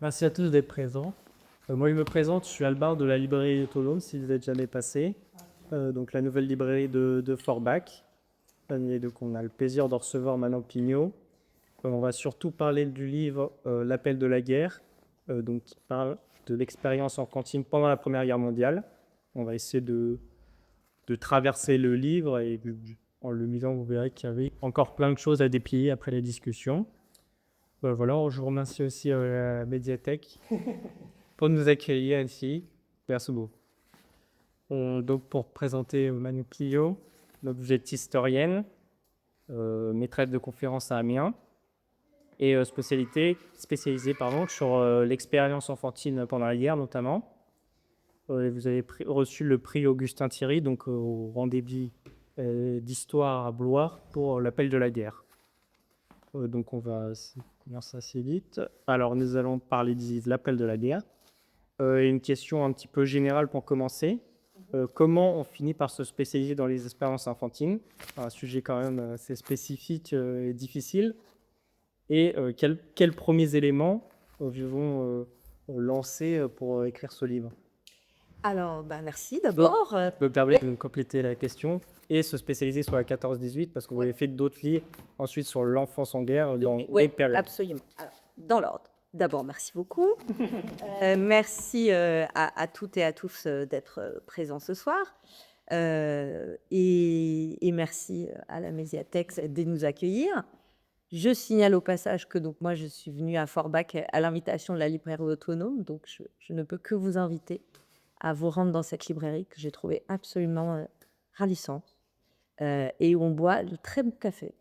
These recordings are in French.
Merci à tous d'être présents. Moi, je me présente, je suis Albin de la librairie autonome, si vous n'êtes jamais passé. Donc, la nouvelle librairie de Forbach. Et donc, on a le plaisir de recevoir Manon Pignot. On va surtout parler du livre L'appel de la guerre, donc, qui parle de l'expérience en cantine pendant la Première Guerre mondiale. On va essayer de traverser le livre et en le lisant, vous verrez qu'il y avait encore plein de choses à déplier après la discussion. Voilà, je vous remercie aussi la médiathèque pour nous accueillir ici. Merci beaucoup. Donc, pour présenter Manu Clio, donc vous êtes historienne, maîtresse de conférences à Amiens et spécialisée sur l'expérience enfantine pendant la guerre notamment. Vous avez reçu le prix Augustin Thierry, donc au rendez-vous d'histoire à Blois pour l'appel de la guerre. Donc on va commencer assez vite. Alors nous allons parler de l'appel de la guerre. Une question un petit peu générale pour commencer. Comment on finit par se spécialiser dans les expériences enfantines? Un sujet quand même assez spécifique et difficile. Et quels premiers éléments vont lancer pour écrire ce livre? Alors, merci d'abord. Je me permets de compléter la question et se spécialiser sur la 14-18 parce que vous avez fait d'autres livres ensuite sur l'enfance en guerre dans Oui, les périodes. absolument. Alors, dans l'ordre. D'abord, merci beaucoup. Merci à toutes et à tous d'être présents ce soir. Et merci à la médiathèque de nous accueillir. Je signale au passage que donc, moi, je suis venue à Forbach à l'invitation de la librairie autonome. Donc, je ne peux que vous inviter à vous rendre dans cette librairie que j'ai trouvée absolument ravissante et où on boit de très bon café.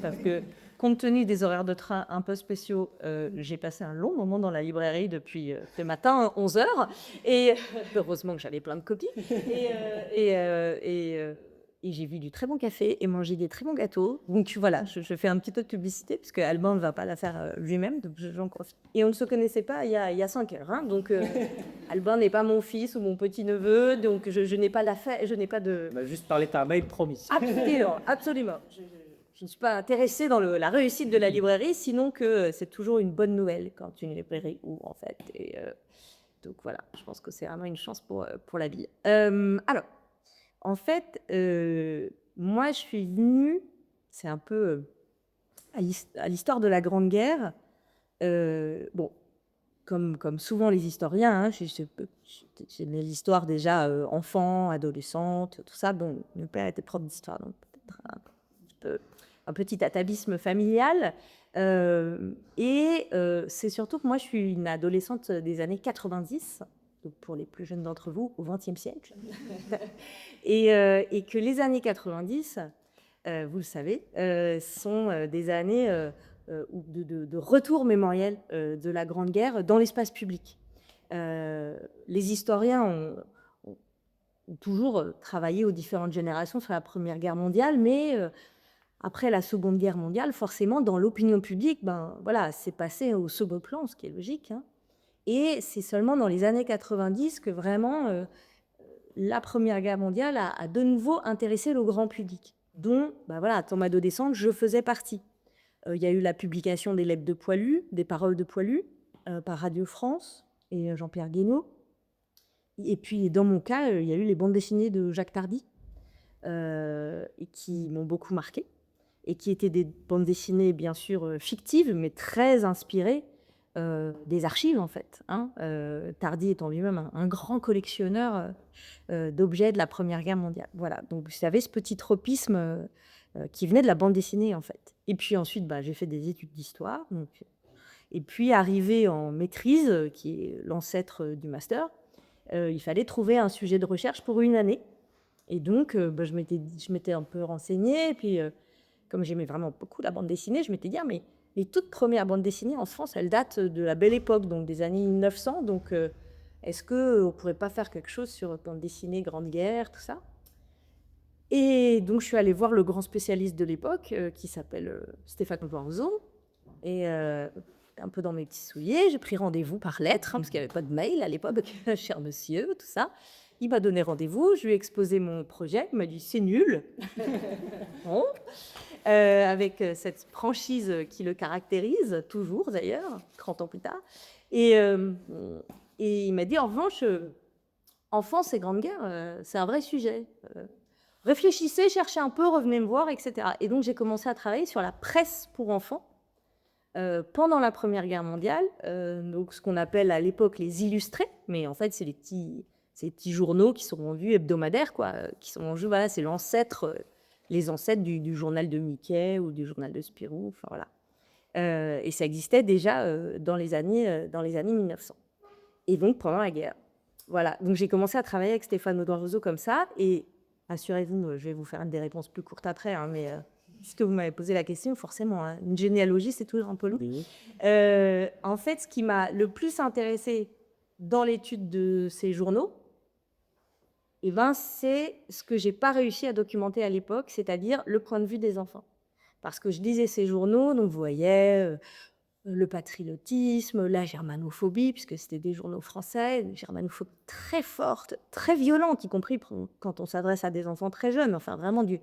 Parce que, compte tenu des horaires de train un peu spéciaux, j'ai passé un long moment dans la librairie depuis ce matin, 11 heures. Et heureusement que j'avais plein de copies. Et j'ai vu du très bon café et mangé des très bons gâteaux. Donc voilà, je fais un petit peu de publicité, puisque Alban ne va pas la faire lui-même. Donc j'en profite. Et on ne se connaissait pas il y a 5 heures. Hein, donc Alban n'est pas mon fils ou mon petit-neveu. Donc je n'ai pas je n'ai pas de... On va juste parler de ta mail promise. Absolument, absolument. Je ne suis pas intéressée dans la réussite de la librairie, sinon que c'est toujours une bonne nouvelle quand une librairie ouvre, en fait. Et donc voilà, je pense que c'est vraiment une chance pour la vie. Alors, en fait, moi, je suis venue, c'est un peu à l'histoire de la Grande Guerre. Bon, comme souvent les historiens, hein, j'ai l'histoire déjà enfant, adolescente, tout ça. Bon, mon père était prof d'histoire, donc peut-être un petit atavisme familial. C'est surtout que moi, je suis une adolescente des années 90, donc pour les plus jeunes d'entre vous, au XXe siècle. Et que les années 90, vous le savez, sont des années de retour mémoriel de la Grande Guerre dans l'espace public. Les historiens ont toujours travaillé aux différentes générations sur la Première Guerre mondiale, mais après la Seconde Guerre mondiale, forcément, dans l'opinion publique, voilà, c'est passé au second plan, ce qui est logique. Hein. Et c'est seulement dans les années 90 que vraiment la Première Guerre mondiale a de nouveau intéressé le grand public, dont, voilà, dans ma adolescente, je faisais partie. Il y a eu la publication des Lettres de Poilu, des Paroles de Poilu, par Radio France et Jean-Pierre Guénaud. Et puis, dans mon cas, il y a eu les bandes dessinées de Jacques Tardy, et qui m'ont beaucoup marquée, et qui étaient des bandes dessinées, bien sûr, fictives, mais très inspirées des archives, en fait. Hein. Tardy étant lui-même un grand collectionneur d'objets de la Première Guerre mondiale. Voilà, donc vous savez, ce petit tropisme qui venait de la bande dessinée, en fait. Et puis ensuite, j'ai fait des études d'histoire. Et puis, arrivé en maîtrise, qui est l'ancêtre du master, il fallait trouver un sujet de recherche pour une année. Et donc, je m'étais un peu renseignée. Et puis, comme j'aimais vraiment beaucoup la bande dessinée, je m'étais dit, mais les toutes premières bandes dessinées en France, elles datent de la Belle Époque, donc des années 1900. Donc, est-ce qu'on ne pourrait pas faire quelque chose sur bande dessinée, Grande Guerre, tout ça? Et donc, je suis allée voir le grand spécialiste de l'époque, qui s'appelle Stéphane Loiseau. Et un peu dans mes petits souliers, j'ai pris rendez-vous par lettre, hein, parce qu'il n'y avait pas de mail à l'époque, cher monsieur, tout ça. Il m'a donné rendez-vous, je lui ai exposé mon projet, il m'a dit « c'est nul ». Bon. avec cette franchise qui le caractérise, toujours d'ailleurs, 30 ans plus tard. Et il m'a dit, en revanche, enfance et Grande Guerre, c'est un vrai sujet. Réfléchissez, cherchez un peu, revenez me voir, etc. Et donc, j'ai commencé à travailler sur la presse pour enfants pendant la Première Guerre mondiale, donc ce qu'on appelle à l'époque les illustrés, mais en fait, c'est ces petits journaux qui sont vendus hebdomadaires, quoi, qui sont vendus, voilà, c'est les ancêtres du journal de Mickey ou du journal de Spirou, enfin voilà. Et ça existait déjà dans les années 1900. Et donc, pendant la guerre. Voilà, donc j'ai commencé à travailler avec Stéphane Audouin-Rousseau comme ça, et assurez-vous, je vais vous faire des réponses plus courtes après, hein, mais puisque vous m'avez posé la question, forcément, hein, une généalogie, c'est toujours un peu long. Oui. En fait, ce qui m'a le plus intéressé dans l'étude de ces journaux, eh ben, c'est ce que j'ai pas réussi à documenter à l'époque, c'est-à-dire le point de vue des enfants. Parce que je lisais ces journaux, donc vous voyez le patriotisme, la germanophobie, puisque c'était des journaux français, une germanophobie très forte, très violente, y compris quand on s'adresse à des enfants très jeunes, enfin vraiment d'une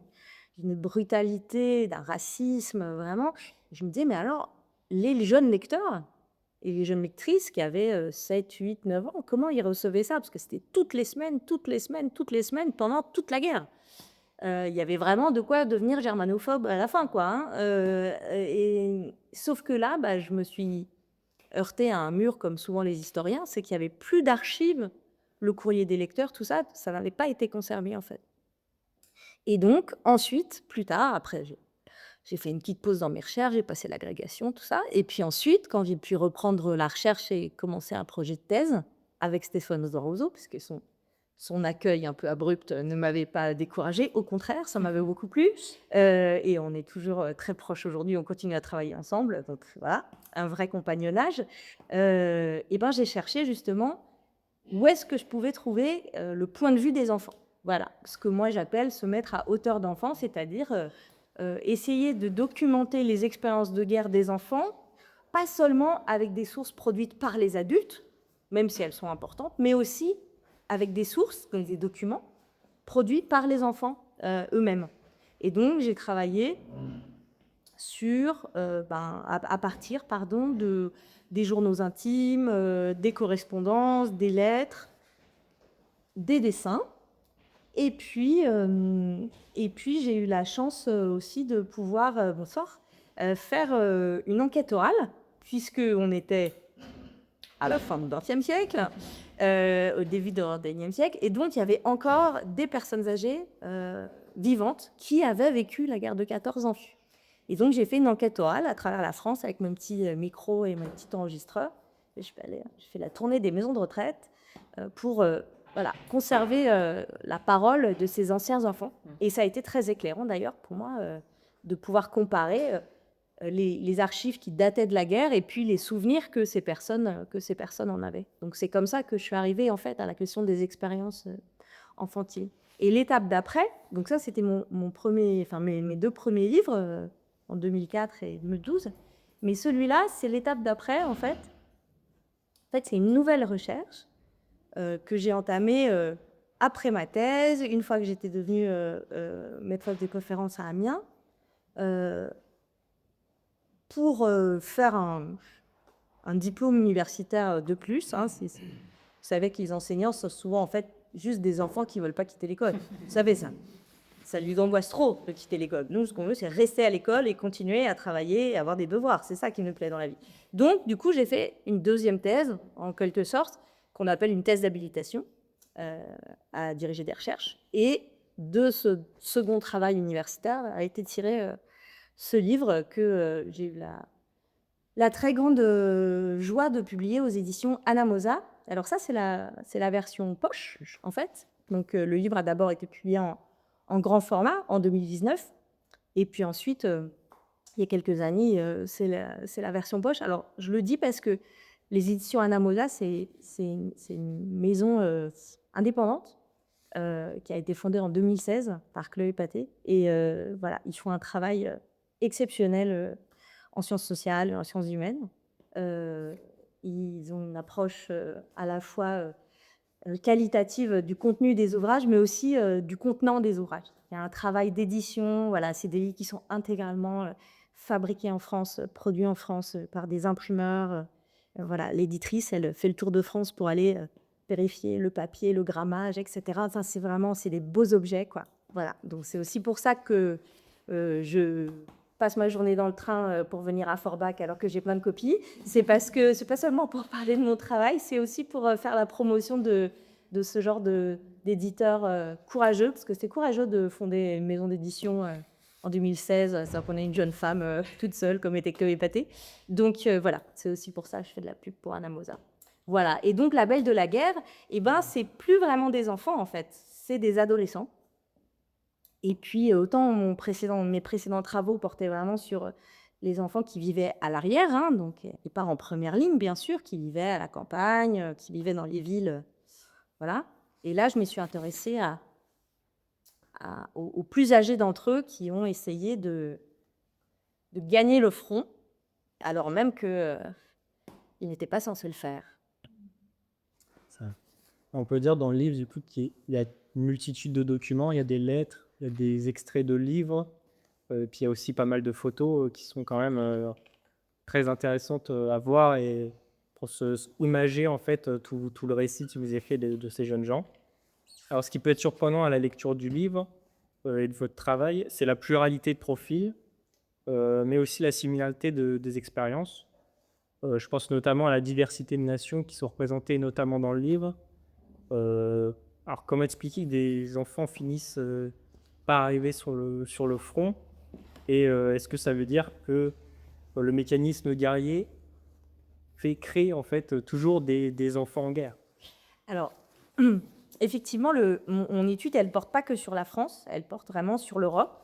brutalité, d'un racisme, vraiment. Je me disais, mais alors, les jeunes lecteurs et les jeunes lectrices qui avaient 7, 8, 9 ans, comment ils recevaient ça? Parce que c'était toutes les semaines, toutes les semaines, toutes les semaines, pendant toute la guerre. Il y avait vraiment de quoi devenir germanophobe à la fin, quoi, hein. Sauf que là, bah, je me suis heurtée à un mur, comme souvent les historiens, c'est qu'il n'y avait plus d'archives, le courrier des lecteurs, tout ça, ça n'avait pas été conservé, en fait. Et donc, ensuite, plus tard, après, j'ai fait une petite pause dans mes recherches, j'ai passé l'agrégation, tout ça. Et puis ensuite, quand j'ai pu reprendre la recherche et commencer un projet de thèse avec Stéphane Audouin-Rousseau, puisque son accueil un peu abrupt ne m'avait pas découragée. Au contraire, ça m'avait beaucoup plu. Et on est toujours très proches aujourd'hui, on continue à travailler ensemble. Donc voilà, un vrai compagnonnage. Et ben, j'ai cherché justement où est-ce que je pouvais trouver le point de vue des enfants. Voilà, ce que moi j'appelle se mettre à hauteur d'enfant, c'est-à-dire essayer de documenter les expériences de guerre des enfants, pas seulement avec des sources produites par les adultes, même si elles sont importantes, mais aussi avec des sources, comme des documents, produits par les enfants eux-mêmes. Et donc, j'ai travaillé à partir des journaux intimes, des correspondances, des lettres, des dessins. Et puis j'ai eu la chance aussi de pouvoir faire une enquête orale, puisqu'on était à la fin du XXe siècle, au début du XXIe siècle, et donc il y avait encore des personnes âgées vivantes qui avaient vécu la guerre de 14 en vue. Et donc j'ai fait une enquête orale à travers la France avec mon petit micro et mon petit enregistreur. J'ai fait la tournée des maisons de retraite pour conserver la parole de ces anciens enfants. Et ça a été très éclairant d'ailleurs pour moi de pouvoir comparer les archives qui dataient de la guerre et puis les souvenirs que ces personnes en avaient. Donc c'est comme ça que je suis arrivée en fait à la question des expériences enfantiles. Et l'étape d'après, donc ça c'était mes deux premiers livres en 2004 et 2012. Mais celui-là, c'est l'étape d'après en fait. En fait, c'est une nouvelle recherche que j'ai entamée après ma thèse, une fois que j'étais devenue maîtresse de conférences à Amiens, pour faire un diplôme universitaire de plus. Hein, vous savez que les enseignants sont souvent en fait juste des enfants qui ne veulent pas quitter l'école. Vous savez ça. Ça lui angoisse trop de quitter l'école. Nous, ce qu'on veut, c'est rester à l'école et continuer à travailler et avoir des devoirs. C'est ça qui nous plaît dans la vie. Donc, du coup, j'ai fait une deuxième thèse, en quelque sorte, qu'on appelle une thèse d'habilitation à diriger des recherches. Et de ce second travail universitaire a été tiré ce livre que j'ai eu la très grande joie de publier aux éditions Anamosa. Alors ça, c'est la version poche, en fait. Donc le livre a d'abord été publié en grand format en 2019. Et puis ensuite, il y a quelques années, c'est la version poche. Alors, je le dis parce que les éditions Anamosa, c'est une maison indépendante qui a été fondée en 2016 par Chloé Paté. Et voilà, ils font un travail exceptionnel en sciences sociales, en sciences humaines. Ils ont une approche à la fois qualitative du contenu des ouvrages, mais aussi du contenant des ouvrages. Il y a un travail d'édition, voilà, c'est des livres qui sont intégralement fabriqués en France, produits en France par des imprimeurs. Voilà, l'éditrice, elle fait le tour de France pour aller vérifier le papier, le grammage, etc. Enfin, c'est des beaux objets, quoi. Voilà, donc c'est aussi pour ça que je passe ma journée dans le train pour venir à Forbach alors que j'ai plein de copies. C'est parce que c'est pas seulement pour parler de mon travail, c'est aussi pour faire la promotion de ce genre d'éditeurs courageux, parce que c'est courageux de fonder une maison d'édition en 2016, ça qu'on est une jeune femme toute seule, comme était Chloé Paté. Donc voilà, c'est aussi pour ça que je fais de la pub pour Anna Mosa. Voilà, et donc La Belle de la Guerre, eh ben, c'est plus vraiment des enfants en fait, c'est des adolescents. Et puis, autant mes précédents travaux portaient vraiment sur les enfants qui vivaient à l'arrière, hein, donc, et pas en première ligne, bien sûr, qui vivaient à la campagne, qui vivaient dans les villes. Voilà. Et là, je me suis intéressée aux plus âgés d'entre eux qui ont essayé de gagner le front, alors même qu'ils n'étaient pas censés le faire. Ça. On peut dire dans le livre, du coup, qu'il y a une multitude de documents, il y a des lettres, il y a des extraits de livres, puis il y a aussi pas mal de photos qui sont quand même très intéressantes à voir et pour se imager en fait tout le récit que vous avez fait de ces jeunes gens. Alors, ce qui peut être surprenant à la lecture du livre et de votre travail, c'est la pluralité de profils, mais aussi la similarité des expériences. Je pense notamment à la diversité de nations qui sont représentées notamment dans le livre. Alors, comment expliquer que des enfants finissent par arriver sur le front? Et est-ce que ça veut dire que le mécanisme guerrier créer en fait toujours des enfants en guerre? Alors, effectivement, mon étude, elle ne porte pas que sur la France, elle porte vraiment sur l'Europe.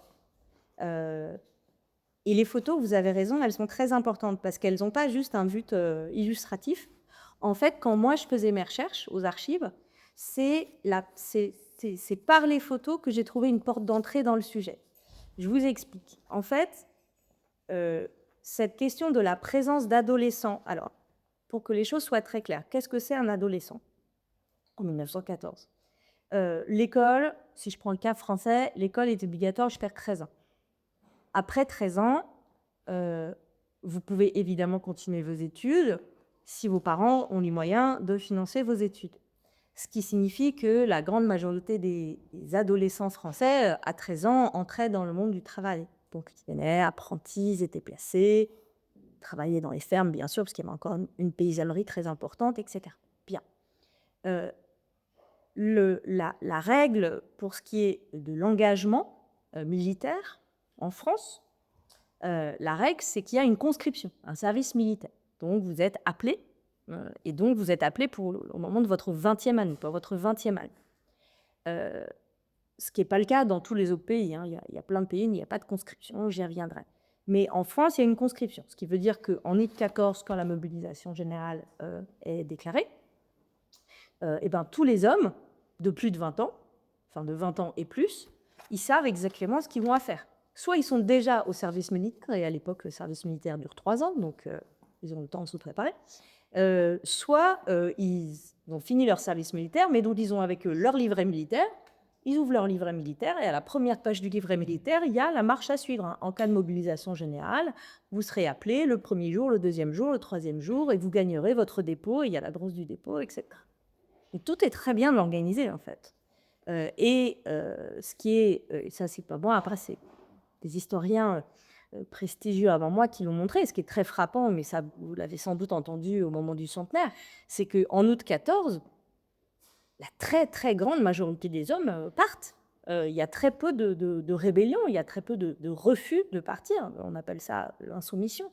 Et les photos, vous avez raison, elles sont très importantes parce qu'elles n'ont pas juste un but illustratif. En fait, quand moi, je faisais mes recherches aux archives, c'est par les photos que j'ai trouvé une porte d'entrée dans le sujet. Je vous explique. En fait, cette question de la présence d'adolescents, alors, pour que les choses soient très claires, qu'est-ce que c'est un adolescent en 1914 ? L'école, si je prends le cas français, l'école est obligatoire jusqu'à 13 ans. Après 13 ans, vous pouvez évidemment continuer vos études si vos parents ont les moyens de financer vos études. Ce qui signifie que la grande majorité des adolescents français, à 13 ans, entraient dans le monde du travail. Donc, ils venaient apprentis, ils étaient placés, travaillaient dans les fermes, bien sûr, parce qu'il y avait encore une paysannerie très importante, etc. Bien. La règle pour ce qui est de l'engagement militaire en France, la règle, c'est qu'il y a une conscription, un service militaire. Donc, vous êtes appelé, et donc vous êtes appelé au moment de votre 20e année, pas votre 20e année. Ce qui n'est pas le cas dans tous les autres pays. Hein. Il y a plein de pays où il n'y a pas de conscription, j'y reviendrai. Mais en France, il y a une conscription, ce qui veut dire qu'en 14, quand la mobilisation générale est déclarée, ben, tous les hommes de plus de 20 ans, enfin de 20 ans et plus, ils savent exactement ce qu'ils vont à faire. Soit ils sont déjà au service militaire, et à l'époque, le service militaire dure 3 ans, donc ils ont le temps de se préparer. Soit ils ont fini leur service militaire, mais dont ils ont avec eux leur livret militaire. Ils ouvrent leur livret militaire, et à la première page du livret militaire, il y a la marche à suivre. Hein. En cas de mobilisation générale, vous serez appelé le premier jour, le deuxième jour, le troisième jour, et vous gagnerez votre dépôt, et il y a l'adresse du dépôt, etc. Et tout est très bien organisé, en fait. Ce qui est, ça c'est pas bon, après c'est des historiens prestigieux avant moi qui l'ont montré, ce qui est très frappant, mais ça vous l'avez sans doute entendu au moment du centenaire, c'est qu'en août 14, la très très grande majorité des hommes partent. Il y a très peu de rébellions, il y a très peu de refus de partir, on appelle ça l'insoumission.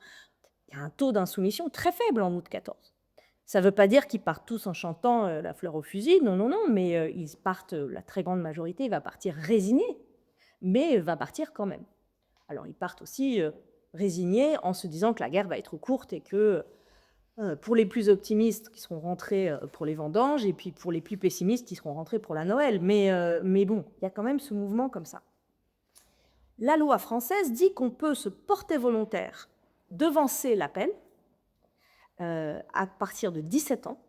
Il y a un taux d'insoumission très faible en août 14. Ça ne veut pas dire qu'ils partent tous en chantant la fleur au fusil, non, non, non, mais ils partent, la très grande majorité va partir résignée, mais va partir quand même. Alors ils partent aussi résignés en se disant que la guerre va être courte et que pour les plus optimistes qui seront rentrés pour les vendanges et puis pour les plus pessimistes qui seront rentrés pour la Noël. Mais bon, il y a quand même ce mouvement comme ça. La loi française dit qu'on peut se porter volontaire, devancer l'appel, à partir de 17 ans,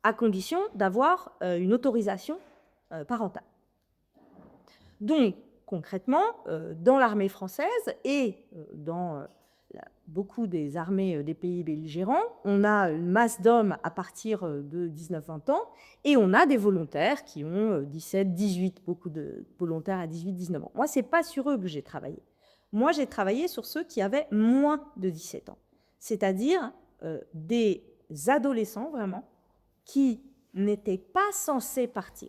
à condition d'avoir une autorisation parentale. Donc, concrètement, dans l'armée française et dans beaucoup des armées des pays belligérants, on a une masse d'hommes à partir de 19-20 ans et on a des volontaires qui ont 17, 18, beaucoup de volontaires à 18, 19 ans. Moi, ce n'est pas sur eux que j'ai travaillé. Moi, j'ai travaillé sur ceux qui avaient moins de 17 ans, c'est-à-dire des adolescents vraiment qui n'étaient pas censés partir,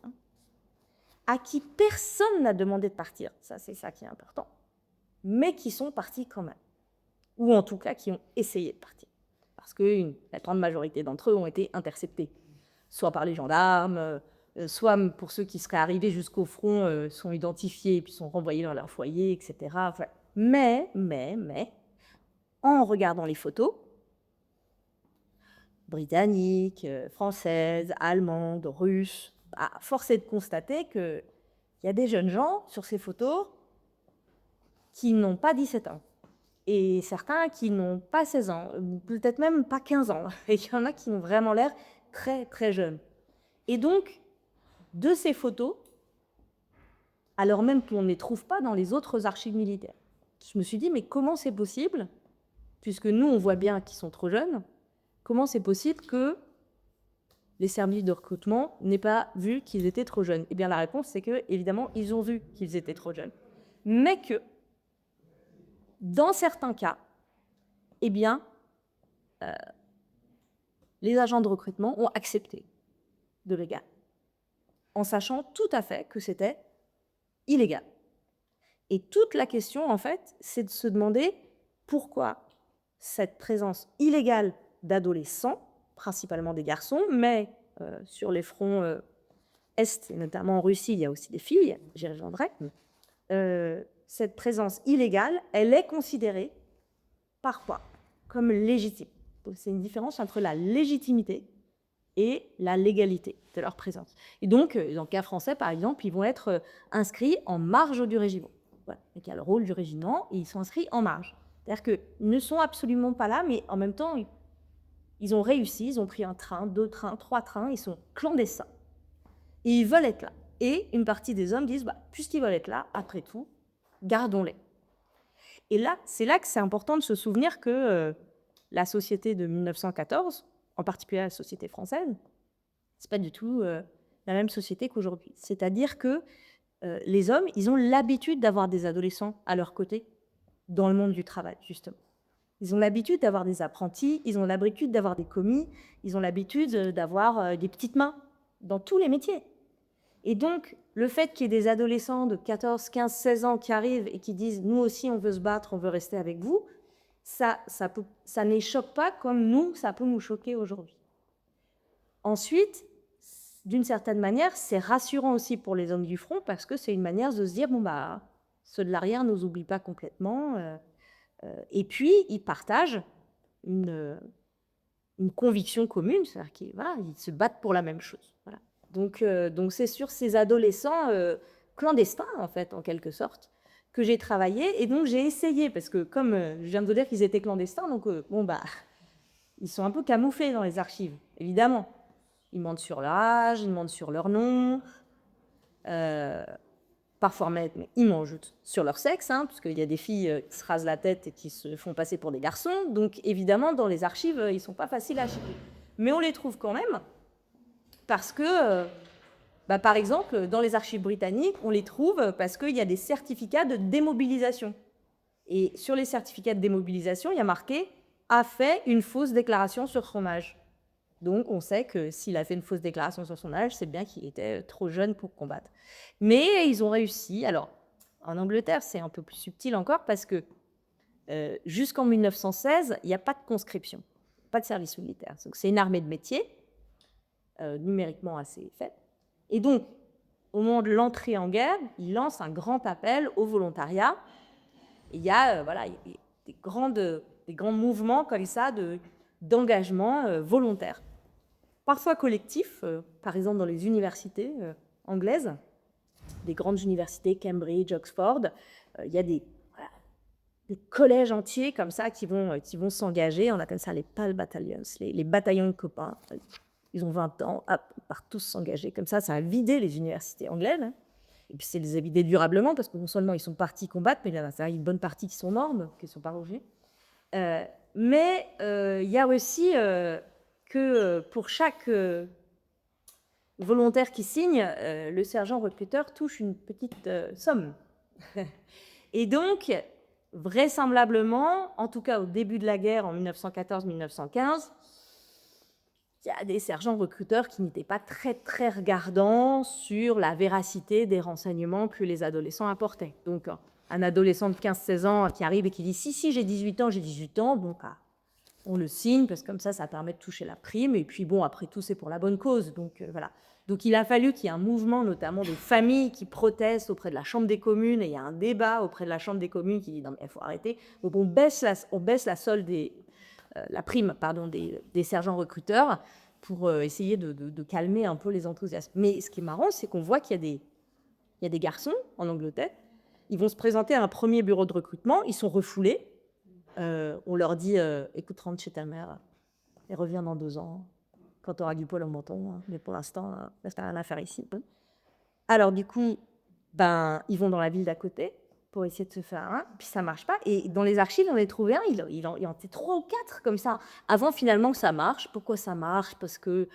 à qui personne n'a demandé de partir, ça c'est ça qui est important, mais qui sont partis quand même, ou en tout cas qui ont essayé de partir, parce que la grande majorité d'entre eux ont été interceptés, soit par les gendarmes, soit pour ceux qui seraient arrivés jusqu'au front, sont identifiés puis sont renvoyés dans leur foyer, etc. Enfin, mais, en regardant les photos, britanniques, françaises, allemandes, russes, force est de constater qu'il y a des jeunes gens sur ces photos qui n'ont pas 17 ans. Et certains qui n'ont pas 16 ans, peut-être même pas 15 ans. Et il y en a qui ont vraiment l'air très, très jeunes. Et donc, de ces photos, alors même qu'on ne les trouve pas dans les autres archives militaires, je me suis dit, mais comment c'est possible, puisque nous, on voit bien qu'ils sont trop jeunes, comment c'est possible que les services de recrutement n'aient pas vu qu'ils étaient trop jeunes? Eh bien, la réponse, c'est que, évidemment, ils ont vu qu'ils étaient trop jeunes. Mais que, dans certains cas, eh bien, les agents de recrutement ont accepté de les garder, en sachant tout à fait que c'était illégal. Et toute la question, en fait, c'est de se demander pourquoi cette présence illégale d'adolescents, principalement des garçons, mais sur les fronts Est, et notamment en Russie, il y a aussi des filles, j'y reviendrai, cette présence illégale, elle est considérée parfois comme légitime. Donc c'est une différence entre la légitimité et la légalité de leur présence. Et donc, dans le cas français, par exemple, ils vont être inscrits en marge du régiment. Voilà. Donc, il y a le rôle du régiment et ils sont inscrits en marge. C'est-à-dire qu'ils ne sont absolument pas là, mais en même temps, ils ont réussi, ils ont pris un train, 2 trains, 3 trains, ils sont clandestins. Et ils veulent être là. Et une partie des hommes disent, puisqu'ils veulent être là, après tout, gardons-les. Et là, c'est là que c'est important de se souvenir que la société de 1914, en particulier la société française, c'est pas du tout la même société qu'aujourd'hui. C'est-à-dire que les hommes, ils ont l'habitude d'avoir des adolescents à leur côté dans le monde du travail, justement. Ils ont l'habitude d'avoir des apprentis, ils ont l'habitude d'avoir des commis, ils ont l'habitude d'avoir des petites mains dans tous les métiers. Et donc, le fait qu'il y ait des adolescents de 14, 15, 16 ans qui arrivent et qui disent « nous aussi, on veut se battre, on veut rester avec vous », ça ne les choque pas comme nous, ça peut nous choquer aujourd'hui. Ensuite, d'une certaine manière, c'est rassurant aussi pour les hommes du front parce que c'est une manière de se dire ceux de l'arrière ne nous oublient pas complètement. Et puis, ils partagent une conviction commune, c'est-à-dire qu'ils se battent pour la même chose. Voilà. Donc c'est sur ces adolescents clandestins, en fait, en quelque sorte, que j'ai travaillé. Et donc, j'ai essayé, parce que comme je viens de vous dire qu'ils étaient clandestins, donc ils sont un peu camouflés dans les archives, évidemment. Ils mentent sur leur âge, ils mentent sur leur nom, parfois mais ils mentent sur leur sexe, parce qu'il y a des filles qui se rasent la tête et qui se font passer pour des garçons. Donc, évidemment, dans les archives, ils ne sont pas faciles à choper. Mais on les trouve quand même, parce que, par exemple, dans les archives britanniques, on les trouve parce qu'il y a des certificats de démobilisation. Et sur les certificats de démobilisation, il y a marqué « a fait une fausse déclaration sur son âge ». Donc, on sait que s'il a fait une fausse déclaration sur son âge, c'est bien qu'il était trop jeune pour combattre. Mais ils ont réussi. Alors, en Angleterre, c'est un peu plus subtil encore parce que jusqu'en 1916, il n'y a pas de conscription, pas de service militaire. Donc, c'est une armée de métier, numériquement assez faible. Et donc, au moment de l'entrée en guerre, ils lancent un grand appel au volontariat. Et il y a des grands mouvements comme ça d'engagement volontaire. Parfois collectifs, par exemple dans les universités anglaises, des grandes universités, Cambridge, Oxford, il y a des collèges entiers comme ça qui vont s'engager. On appelle ça les PAL battalions, les bataillons de copains. Ils ont 20 ans, hop, ils partent tous s'engager comme ça a vidé les universités anglaises. Hein. Et puis, c'est les a vidés durablement, parce que non seulement ils sont partis combattre, mais il y a une bonne partie qui sont morts, qui ne sont pas revenus. Mais il y a aussi que pour chaque volontaire qui signe, le sergent recruteur touche une petite somme. Et donc, vraisemblablement, en tout cas au début de la guerre, en 1914-1915, il y a des sergents recruteurs qui n'étaient pas très, très regardants sur la véracité des renseignements que les adolescents apportaient. Donc, un adolescent de 15-16 ans qui arrive et qui dit « Si, j'ai 18 ans, donc on le signe, parce que comme ça permet de toucher la prime. Et puis, bon, après tout, c'est pour la bonne cause. » Donc, voilà. Donc, il a fallu qu'il y ait un mouvement, notamment des familles qui protestent auprès de la Chambre des communes, et il y a un débat auprès de la Chambre des communes qui dit « Non, mais il faut arrêter. » Donc, on baisse la prime des sergents recruteurs pour essayer de calmer un peu les enthousiastes. Mais ce qui est marrant, c'est qu'on voit qu'il y a des garçons en Angleterre, ils vont se présenter à un premier bureau de recrutement, ils sont refoulés. On leur dit écoute, rentre chez ta mère et reviens dans 2 ans, quand tu auras du poil au menton. Hein. Mais pour l'instant, tu n'as rien à faire ici. Alors, du coup, ils vont dans la ville d'à côté pour essayer de se faire un, puis ça marche pas. Et dans les archives, on en a trouvé un, il en était 3 ou 4 comme ça, avant finalement que ça marche. Pourquoi ça marche? Parce que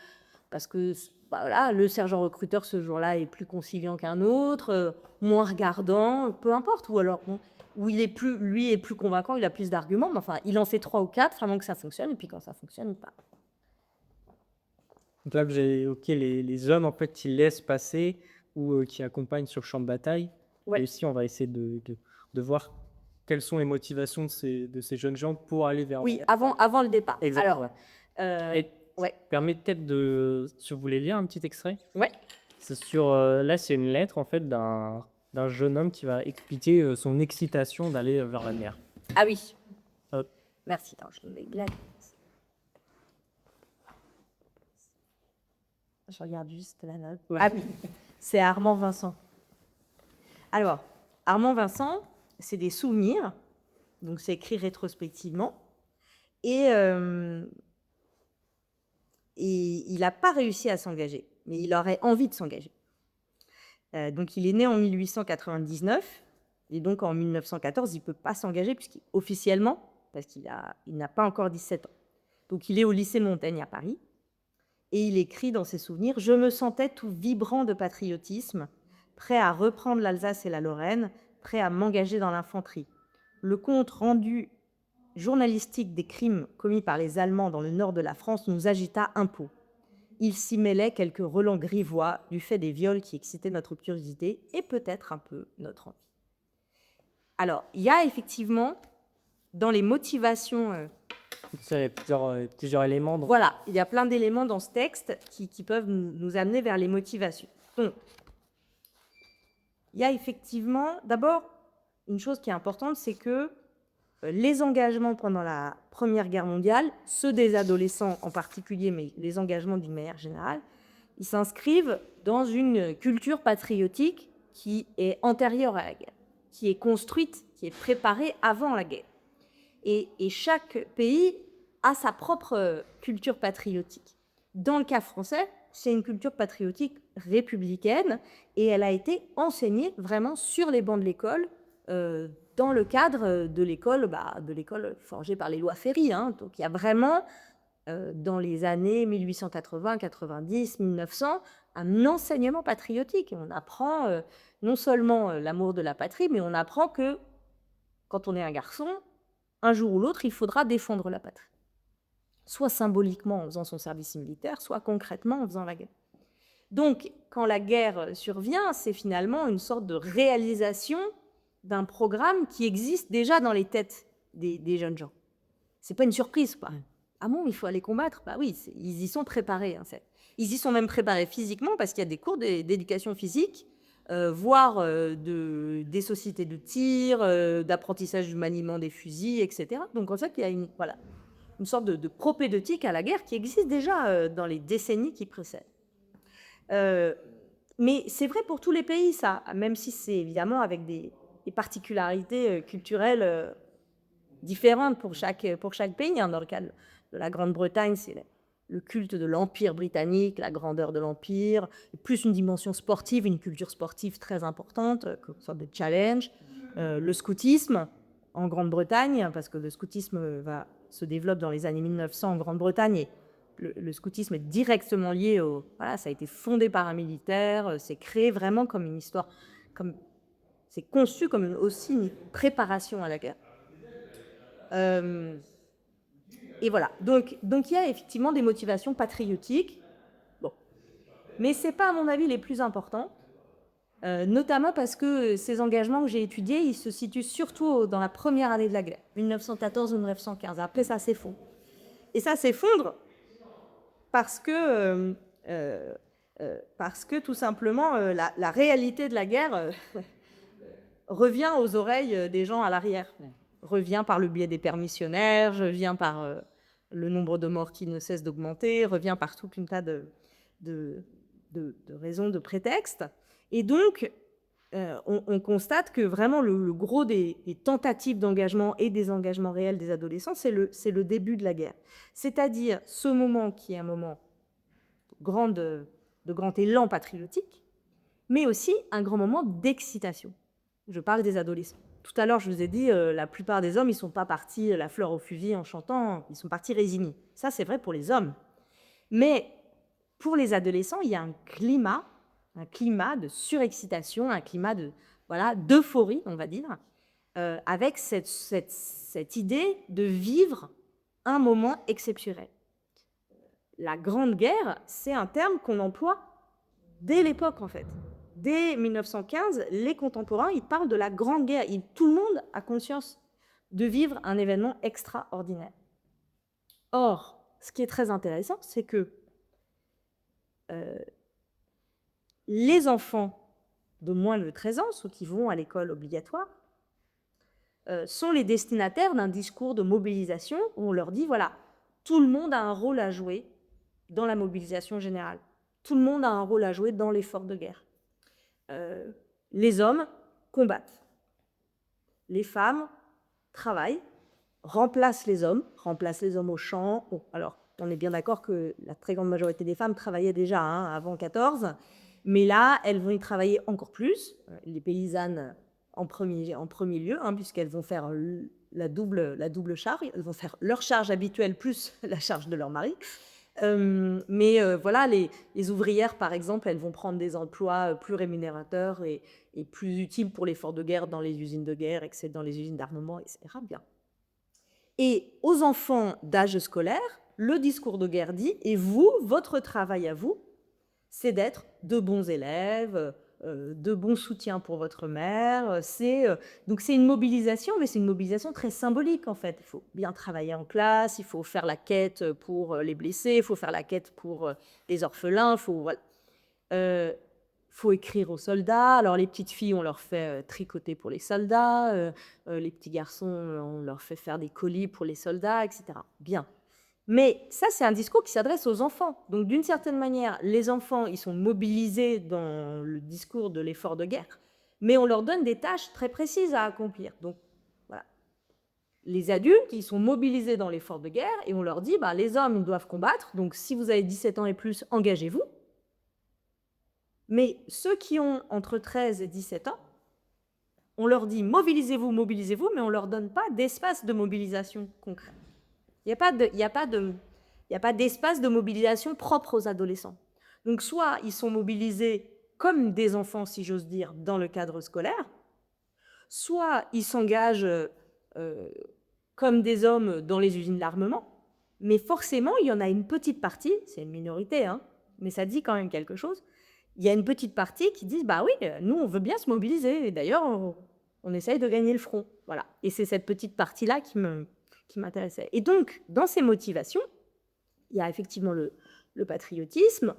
voilà, le sergent recruteur ce jour-là est plus conciliant qu'un autre, moins regardant, peu importe. Ou alors, où lui est plus convaincant, il a plus d'arguments. Mais enfin, il en fait 3 ou 4 avant que ça fonctionne. Et puis quand ça fonctionne, pas. Donc là, j'ai évoqué les hommes en fait, qui laissent passer ou qui accompagnent sur le champ de bataille. Ouais. Et aussi, on va essayer de voir quelles sont les motivations de ces jeunes gens pour aller vers... Oui, avant le départ. Exactement. Alors, ouais. Permet peut-être de... Si vous voulez lire un petit extrait. Ouais. C'est sur... là, c'est une lettre en fait d'un jeune homme qui va expliquer son excitation d'aller vers la mer. Ah oui. Hop. Merci. Attends, je mets là. Je regarde juste la note. Ouais. Ah oui, c'est Armand Vincent. Alors, Armand Vincent, c'est des souvenirs, donc c'est écrit rétrospectivement, et il n'a pas réussi à s'engager, mais il aurait envie de s'engager. Donc, il est né en 1899, et donc en 1914, il ne peut pas s'engager, officiellement, parce qu'il n'a pas encore 17 ans. Donc, il est au lycée de Montaigne à Paris. Et il écrit dans ses souvenirs « Je me sentais tout vibrant de patriotisme, prêt à reprendre l'Alsace et la Lorraine, prêt à m'engager dans l'infanterie. Le compte rendu journalistique des crimes commis par les Allemands dans le nord de la France nous agita un peu. Il s'y mêlait quelques relents grivois du fait des viols qui excitaient notre curiosité et peut-être un peu notre envie. » Alors, il y a effectivement, dans les motivations... Il y a plusieurs éléments. Donc... Voilà, il y a plein d'éléments dans ce texte qui peuvent nous amener vers les motivations. Donc, il y a effectivement, d'abord, une chose qui est importante, c'est que les engagements pendant la Première Guerre mondiale, ceux des adolescents en particulier, mais les engagements d'une manière générale, ils s'inscrivent dans une culture patriotique qui est antérieure à la guerre, qui est construite, qui est préparée avant la guerre. Et chaque pays a sa propre culture patriotique. Dans le cas français, c'est une culture patriotique républicaine et elle a été enseignée vraiment sur les bancs de l'école, dans le cadre de l'école forgée par les lois Ferry. Hein. Donc il y a vraiment, dans les années 1880, 90, 1900, un enseignement patriotique. On apprend non seulement l'amour de la patrie, mais on apprend que quand on est un garçon, un jour ou l'autre, il faudra défendre la patrie. Soit symboliquement en faisant son service militaire, soit concrètement en faisant la guerre. Donc, quand la guerre survient, c'est finalement une sorte de réalisation d'un programme qui existe déjà dans les têtes des jeunes gens. C'est pas une surprise, quoi. Ah bon, il faut aller combattre? Bah oui, ils y sont préparés. Hein, ils y sont même préparés physiquement parce qu'il y a des cours d'éducation physique, voire des sociétés de tir, d'apprentissage du maniement des fusils, etc. Donc en fait, il y a une sorte de propédeutique à la guerre qui existe déjà dans les décennies qui précèdent. Mais c'est vrai pour tous les pays, ça, même si c'est évidemment avec des particularités culturelles différentes pour chaque pays. Hein. Dans le cas de la Grande-Bretagne, c'est le culte de l'Empire britannique, la grandeur de l'Empire, plus une dimension sportive, une culture sportive très importante, comme une sorte de challenge. Le scoutisme en Grande-Bretagne, parce que le scoutisme se développe dans les années 1900 en Grande-Bretagne, et le scoutisme est directement lié au... Voilà, ça a été fondé par un militaire, c'est créé vraiment comme une histoire, c'est conçu comme aussi une préparation à la guerre. Et voilà, donc il y a effectivement des motivations patriotiques, bon. Mais ce n'est pas à mon avis les plus importants, notamment parce que ces engagements que j'ai étudiés, ils se situent surtout dans la première année de la guerre, 1914 ou 1915. Après ça s'effondre. Et ça s'effondre parce que tout simplement la réalité de la guerre revient aux oreilles des gens à l'arrière, revient par le biais des permissionnaires, revient par le nombre de morts qui ne cesse d'augmenter, revient par tout un tas de raisons, de prétextes. Et donc, on constate que vraiment le gros des tentatives d'engagement et des engagements réels des adolescents, c'est le début de la guerre. C'est-à-dire ce moment qui est un moment de grand élan patriotique, mais aussi un grand moment d'excitation. Je parle des adolescents. Tout à l'heure, je vous ai dit, la plupart des hommes, ils ne sont pas partis la fleur au fusil en chantant, ils sont partis résignés. Ça, c'est vrai pour les hommes. Mais pour les adolescents, il y a un climat de surexcitation, un climat d'euphorie, on va dire, avec cette idée de vivre un moment exceptionnel. La Grande Guerre, c'est un terme qu'on emploie dès l'époque, en fait. Dès 1915, les contemporains, ils parlent de la Grande Guerre. Tout le monde a conscience de vivre un événement extraordinaire. Or, ce qui est très intéressant, c'est que les enfants de moins de 13 ans, ceux qui vont à l'école obligatoire, sont les destinataires d'un discours de mobilisation où on leur dit, voilà, tout le monde a un rôle à jouer dans la mobilisation générale. Tout le monde a un rôle à jouer dans l'effort de guerre. Les hommes combattent. Les femmes travaillent, remplacent les hommes au champ. Bon, alors, on est bien d'accord que la très grande majorité des femmes travaillaient déjà avant 14, mais là, elles vont y travailler encore plus. Les paysannes en premier lieu, puisqu'elles vont faire la double charge. Elles vont faire leur charge habituelle plus la charge de leur mari. Voilà, les ouvrières, par exemple, elles vont prendre des emplois plus rémunérateurs et plus utiles pour l'effort de guerre dans les usines de guerre, dans les usines d'armement, etc. Bien. Et aux enfants d'âge scolaire, le discours de guerre dit, et vous, votre travail à vous, c'est d'être de bons élèves, de bons soutiens pour votre mère. Donc c'est une mobilisation, mais c'est une mobilisation très symbolique en fait. Il faut bien travailler en classe, il faut faire la quête pour les blessés, il faut faire la quête pour les orphelins, faut écrire aux soldats. Alors les petites filles, on leur fait tricoter pour les soldats, les petits garçons, on leur fait faire des colis pour les soldats, etc. Bien. Mais ça, c'est un discours qui s'adresse aux enfants. Donc, d'une certaine manière, les enfants, ils sont mobilisés dans le discours de l'effort de guerre, mais on leur donne des tâches très précises à accomplir. Donc, voilà. Les adultes, ils sont mobilisés dans l'effort de guerre et on leur dit, les hommes, ils doivent combattre. Donc, si vous avez 17 ans et plus, engagez-vous. Mais ceux qui ont entre 13 et 17 ans, on leur dit, mobilisez-vous, mais on ne leur donne pas d'espace de mobilisation concret. Il n'y a pas d'espace de mobilisation propre aux adolescents. Donc, soit ils sont mobilisés comme des enfants, si j'ose dire, dans le cadre scolaire, soit ils s'engagent comme des hommes dans les usines d'armement, mais forcément, il y en a une petite partie, c'est une minorité, mais ça dit quand même quelque chose, il y a une petite partie qui disent, oui, nous, on veut bien se mobiliser, et d'ailleurs, on essaye de gagner le front. Voilà. Et c'est cette petite partie-là qui m'intéressait. Et donc, dans ces motivations, il y a effectivement le patriotisme,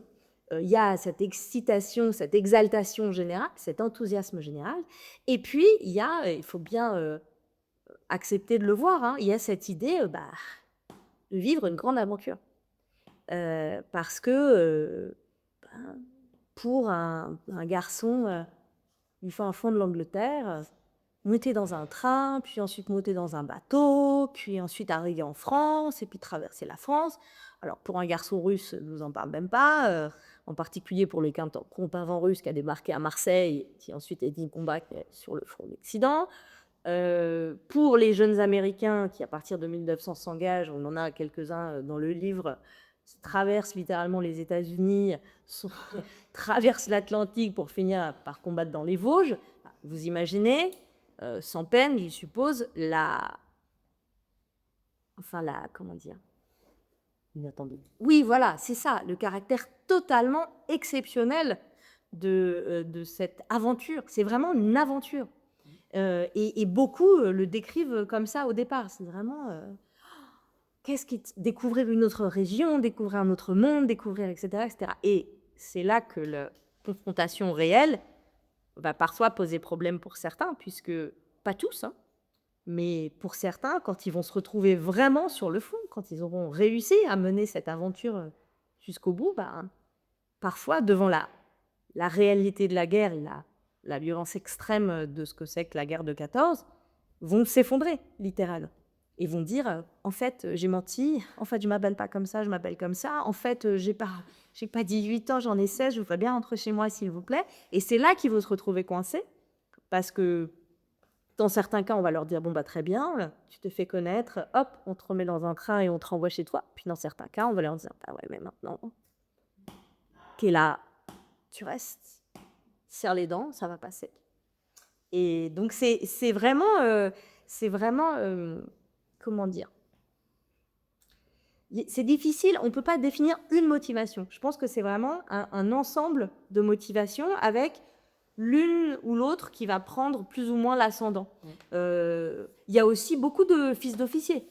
il y a cette excitation, cette exaltation générale, cet enthousiasme général, et puis il faut bien accepter de le voir, il y a cette idée de vivre une grande aventure. Parce que pour un garçon du fin fond de l'Angleterre, monter dans un train, puis ensuite monter dans un bateau, puis ensuite arriver en France, et puis traverser la France. Alors, pour un garçon russe, je ne vous en parle même pas, en particulier pour le contingent russe qui a débarqué à Marseille et qui ensuite a été combattre sur le front d'Occident. Pour les jeunes Américains qui, à partir de 1900, s'engagent, on en a quelques-uns dans le livre, traversent littéralement les États-Unis, traversent l'Atlantique pour finir par combattre dans les Vosges. Vous imaginez, sans peine, je suppose, comment dire? Inattendu. Oui, voilà, c'est ça, le caractère totalement exceptionnel de cette aventure. C'est vraiment une aventure. Et beaucoup le décrivent comme ça au départ. C'est vraiment découvrir une autre région, découvrir un autre monde, découvrir, etc., etc. Et c'est là que la confrontation réelle va parfois poser problème pour certains, puisque pas tous, hein, mais pour certains, quand ils vont se retrouver vraiment sur le fond, quand ils auront réussi à mener cette aventure jusqu'au bout, parfois devant la réalité de la guerre et la violence extrême de ce que c'est que la guerre de 14, vont s'effondrer, littéralement. Et vont dire, en fait, j'ai menti, en fait, je m'appelle pas comme ça, je m'appelle comme ça, en fait, j'ai pas 18 ans, j'en ai 16, je voudrais bien rentrer chez moi, s'il vous plaît. Et c'est là qu'ils vont se retrouver coincés, parce que dans certains cas, on va leur dire, bon, très bien, tu te fais connaître, hop, on te remet dans un train et on te renvoie chez toi. Puis dans certains cas, on va leur dire, ouais, mais maintenant, t'es là, tu restes, serre les dents, ça va passer. Et donc, c'est vraiment, comment dire, c'est difficile, on ne peut pas définir une motivation. Je pense que c'est vraiment un ensemble de motivations avec l'une ou l'autre qui va prendre plus ou moins l'ascendant. Il y a aussi beaucoup de fils d'officiers.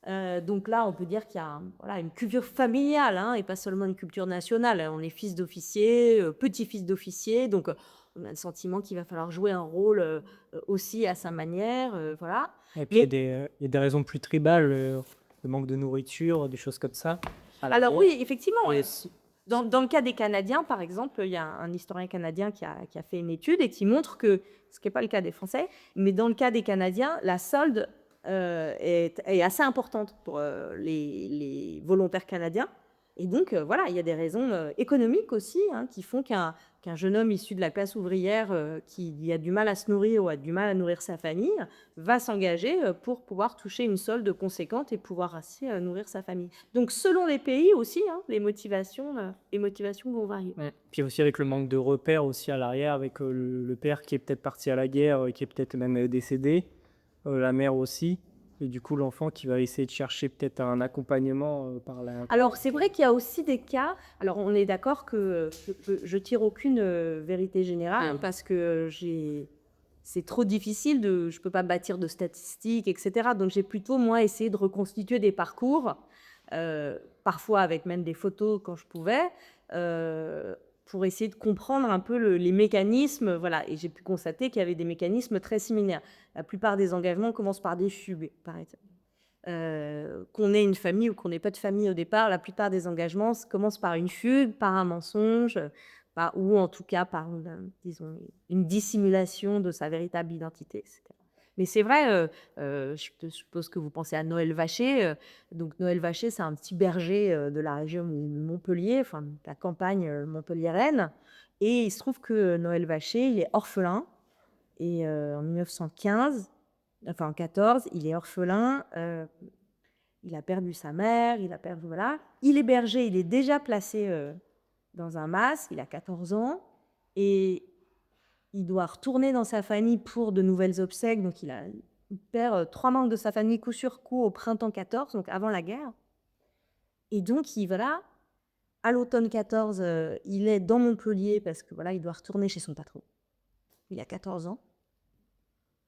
Donc là, on peut dire qu'il y a une culture familiale, hein, et pas seulement une culture nationale. On est fils d'officier, petit-fils d'officier, donc on a le sentiment qu'il va falloir jouer un rôle aussi à sa manière. Voilà. Et puis il y a des raisons plus tribales, le manque de nourriture, des choses comme ça. Alors oui, effectivement. Et Dans le cas des Canadiens, par exemple, il y a un historien canadien qui a fait une étude et qui montre que, ce qui n'est pas le cas des Français, mais dans le cas des Canadiens, la solde est assez importante pour les volontaires canadiens. Et donc, voilà, il y a des raisons économiques aussi, hein, qui font qu'un jeune homme issu de la classe ouvrière qui a du mal à se nourrir ou a du mal à nourrir sa famille va s'engager pour pouvoir toucher une solde conséquente et pouvoir ainsi nourrir sa famille. Donc, selon les pays aussi, hein, les motivations vont varier. ouais. Puis aussi avec le manque de repères aussi à l'arrière, avec le père qui est peut-être parti à la guerre, qui est peut-être même décédé, la mère aussi. Et du coup, l'enfant qui va essayer de chercher peut-être un accompagnement par la... Alors, c'est vrai qu'il y a aussi des cas. Alors, on est d'accord que je tire aucune vérité générale parce que c'est trop difficile je peux pas bâtir de statistiques, etc. Donc, j'ai plutôt, moi, essayé de reconstituer des parcours, parfois avec même des photos quand je pouvais, pour essayer de comprendre un peu les mécanismes. Voilà. Et j'ai pu constater qu'il y avait des mécanismes très similaires. La plupart des engagements commencent par des fugues, par exemple. Qu'on ait une famille ou qu'on n'ait pas de famille au départ, la plupart des engagements commencent par une fugue, par un mensonge, ou en tout cas par disons, une dissimulation de sa véritable identité, etc. Mais c'est vrai, je suppose que vous pensez à Noël Vacher. Donc Noël Vacher, c'est un petit berger de la région de Montpellier, enfin de la campagne montpelliéraine. Et il se trouve que Noël Vacher, il est orphelin. Et en 1915, enfin en 14, il est orphelin, il a perdu sa mère, voilà. Il est berger, il est déjà placé dans un mas, il a 14 ans, et il doit retourner dans sa famille pour de nouvelles obsèques, donc il perd 3 membres de sa famille coup sur coup au printemps 14, donc avant la guerre. Et donc, voilà, à l'automne 14, il est dans Montpellier parce que voilà, il doit retourner chez son patron. Il a 14 ans.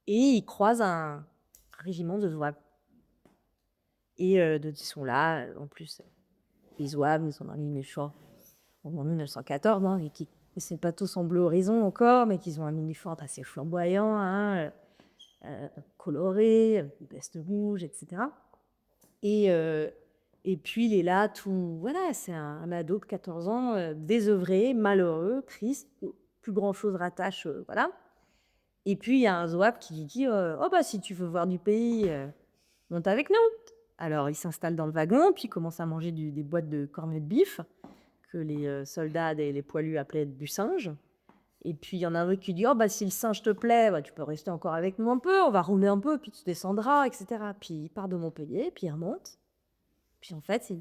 Et il croise un régiment de zouaves. Et ils sont là, en plus, les zouaves, ils sont dans les méchants en 1914, hein, et qui ne pas tous en bleu horizon encore, mais qui ont un uniforme assez flamboyant, hein, coloré, des vestes rouges, etc. Et puis il est là, tout, voilà, c'est un ado de 14 ans, désœuvré, malheureux, triste, plus grand-chose rattache, voilà. Et puis il y a un zouave qui lui dit, oh bah si tu veux voir du pays, monte avec nous. Alors, il s'installe dans le wagon, puis il commence à manger des boîtes de cornets de bif que les soldats et les poilus appelaient du singe. Et puis, il y en a un qui dit: «Oh, bah, si le singe te plaît, bah, tu peux rester encore avec nous un peu, on va rouler un peu, puis tu descendras, etc.» Puis il part de Montpellier, puis il remonte. Puis en fait,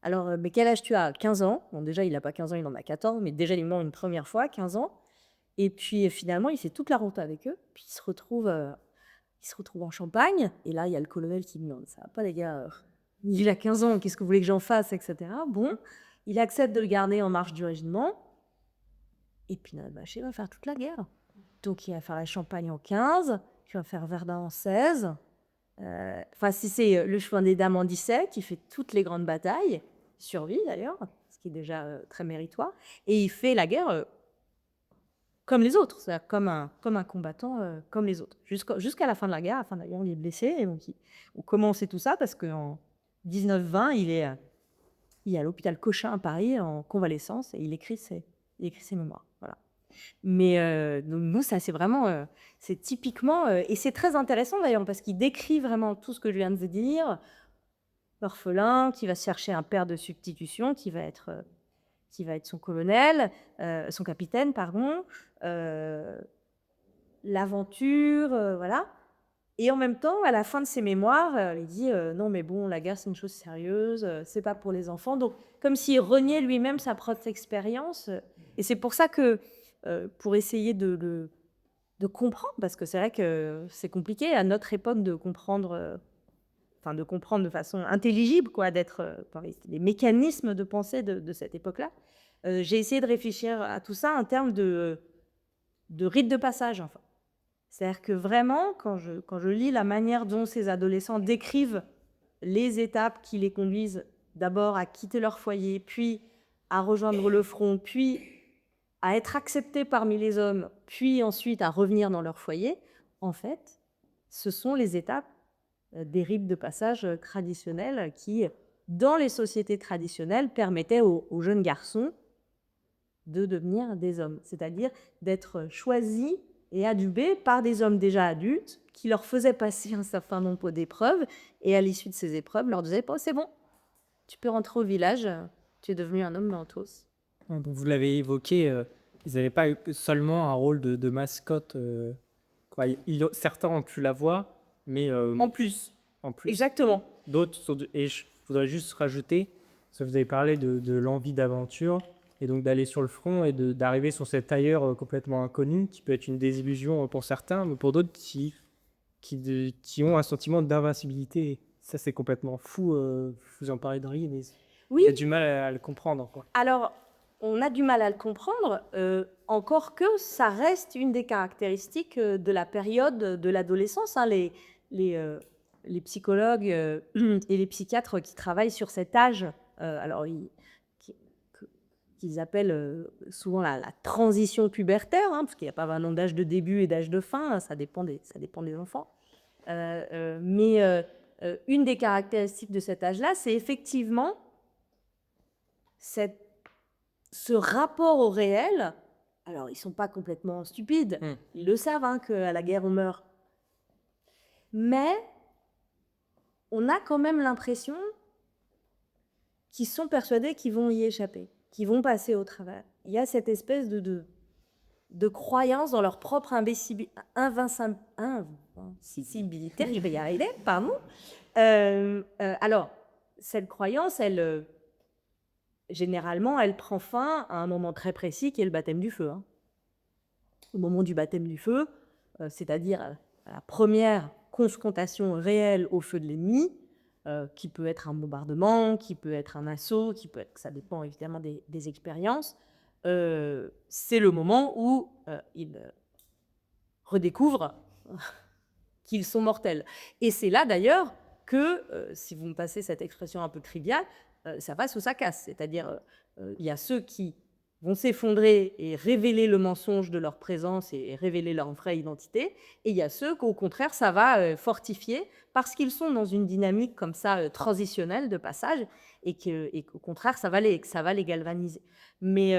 alors, mais quel âge tu as? 15 ans. Bon, déjà, il n'a pas 15 ans, il en a 14, mais déjà, il lui ment une première fois, 15 ans. Et puis, finalement, il fait toute la route avec eux. Puis il se retrouve en Champagne. Et là, il y a le colonel qui dit: «Non, ça va pas, les gars. Il a 15 ans, qu'est-ce que vous voulez que j'en fasse, etc.» Bon, il accepte de le garder en marche du régiment. Et puis, notre Vacher va faire toute la guerre. Donc, il va faire la Champagne en 15, il va faire Verdun en 16. Enfin, si c'est le chemin des dames en 17, il fait toutes les grandes batailles, il survit d'ailleurs, ce qui est déjà très méritoire, et il fait la guerre comme les autres, c'est-à-dire comme un combattant comme les autres, jusqu'à la fin de la guerre. À la fin de la guerre, il est blessé, et donc comment on sait tout ça? Parce qu'en 1920, il est à l'hôpital Cochin à Paris en convalescence, et il écrit ses mémoires. Voilà. Mais nous, ça, c'est vraiment, c'est typiquement, et c'est très intéressant d'ailleurs, parce qu'il décrit vraiment tout ce que je viens de vous dire. L'orphelin qui va chercher un père de substitution, qui va être son colonel, son capitaine, pardon, l'aventure, voilà. Et en même temps, à la fin de ses mémoires, il dit non, mais bon, la guerre, c'est une chose sérieuse, c'est pas pour les enfants. Donc, comme s'il reniait lui-même sa propre expérience. Et c'est pour ça que, pour essayer de comprendre, parce que c'est vrai que c'est compliqué à notre époque de comprendre, de comprendre de façon intelligible, quoi, les mécanismes de pensée de cette époque-là. J'ai essayé de réfléchir à tout ça en termes de rite de passage, enfin. C'est-à-dire que vraiment, quand je lis la manière dont ces adolescents décrivent les étapes qui les conduisent d'abord à quitter leur foyer, puis à rejoindre le front, puis à être acceptés parmi les hommes, puis ensuite à revenir dans leur foyer, en fait, ce sont les étapes des rites de passage traditionnels qui, dans les sociétés traditionnelles, permettaient aux jeunes garçons de devenir des hommes, c'est-à-dire d'être choisis et adubés par des hommes déjà adultes qui leur faisaient passer un certain nombre d'épreuves, et à l'issue de ces épreuves, leur disaient: oh, c'est bon, tu peux rentrer au village, tu es devenu un homme mentos. Donc, vous l'avez évoqué, ils n'avaient pas eu seulement un rôle de mascotte. Quoi. Certains ont pu la voix, mais En plus, en plus, exactement. d'autres sont. Et je voudrais juste rajouter, parce que vous avez parlé de l'envie d'aventure, et donc d'aller sur le front et d'arriver sur cet ailleurs complètement inconnu, qui peut être une désillusion pour certains, mais pour d'autres qui ont un sentiment d'invincibilité. Ça, c'est complètement fou. Vous en parlez d'Henri, mais Oui. il a du mal à le comprendre, quoi. Alors, on a du mal à le comprendre, encore que ça reste une des caractéristiques de la période de l'adolescence. Hein. Les psychologues et les psychiatres qui travaillent sur cet âge, alors qu'ils appellent souvent la transition pubertaire, hein, parce qu'il n'y a pas vraiment d'âge de début et d'âge de fin, hein, ça dépend des enfants. Mais une des caractéristiques de cet âge-là, c'est effectivement ce rapport au réel. Alors, ils ne sont pas complètement stupides, ils le savent, hein, qu'à la guerre, on meurt. Mais on a quand même l'impression qu'ils sont persuadés qu'ils vont y échapper, qu'ils vont passer au travers. Il y a cette espèce de croyance dans leur propre invincibilité, je vais y arriver, pardon. Alors, cette croyance, généralement, elle prend fin à un moment très précis qui est le baptême du feu. Hein. Au moment du baptême du feu, c'est-à-dire à la première confrontation réelle au feu de l'ennemi, qui peut être un bombardement, qui peut être un assaut, ça dépend évidemment des expériences, c'est le moment où ils redécouvrent qu'ils sont mortels. Et c'est là d'ailleurs que, si vous me passez cette expression un peu triviale, ça passe ou ça casse. C'est-à-dire, il y a ceux qui vont s'effondrer et révéler le mensonge de leur présence et révéler leur vraie identité, et il y a ceux qu'au contraire, ça va fortifier parce qu'ils sont dans une dynamique comme ça transitionnelle de passage, et qu'au contraire, ça va les galvaniser. Mais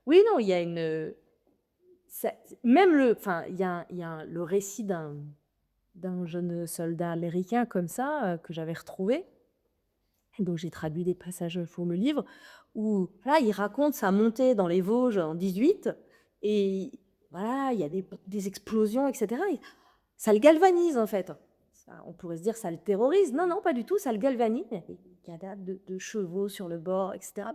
oui, non, il y a une... même il y a le récit d'un d'un jeune soldat américain comme ça, que j'avais retrouvé. Et donc j'ai traduit des passages pour le livre où là, il raconte sa montée dans les Vosges en 18 et voilà, il y a des explosions, et cetera. Et ça le galvanise en fait. On pourrait se dire ça le terrorise. Non, non, pas du tout, ça le galvanise. Il y a des cadavres de chevaux sur le bord, etc.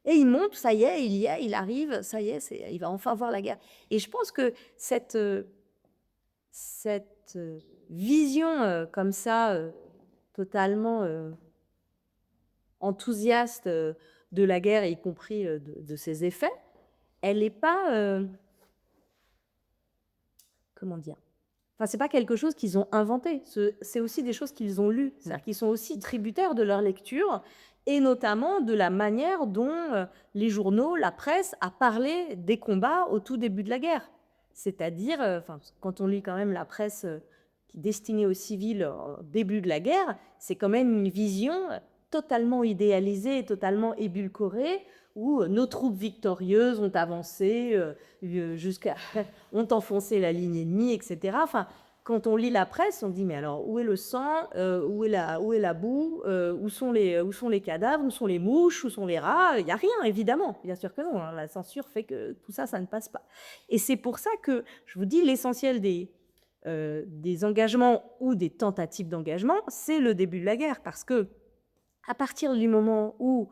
Et il monte, ça y est, il y est, il arrive, ça y est, il va enfin voir la guerre. Et je pense que cette vision comme ça, totalement enthousiaste de la guerre, y compris de ses effets, elle n'est pas, comment dire, enfin, c'est pas quelque chose qu'ils ont inventé, c'est aussi des choses qu'ils ont lues, c'est-à-dire qu'ils sont aussi tributaires de leur lecture et notamment de la manière dont les journaux, la presse a parlé des combats au tout début de la guerre. C'est-à-dire, enfin, quand on lit quand même la presse qui est destinée aux civils au début de la guerre, c'est quand même une vision totalement idéalisée, totalement édulcorée, où nos troupes victorieuses ont avancé jusqu'à ont enfoncé la ligne ennemie, etc. Enfin, quand on lit la presse, on dit mais alors où est le sang, où est la boue, où sont les cadavres, où sont les mouches, où sont les rats? Il n'y a rien, évidemment. Bien sûr que non. Hein. La censure fait que tout ça, ça ne passe pas. Et c'est pour ça que je vous dis l'essentiel des engagements ou des tentatives d'engagement, c'est le début de la guerre, parce que à partir du moment où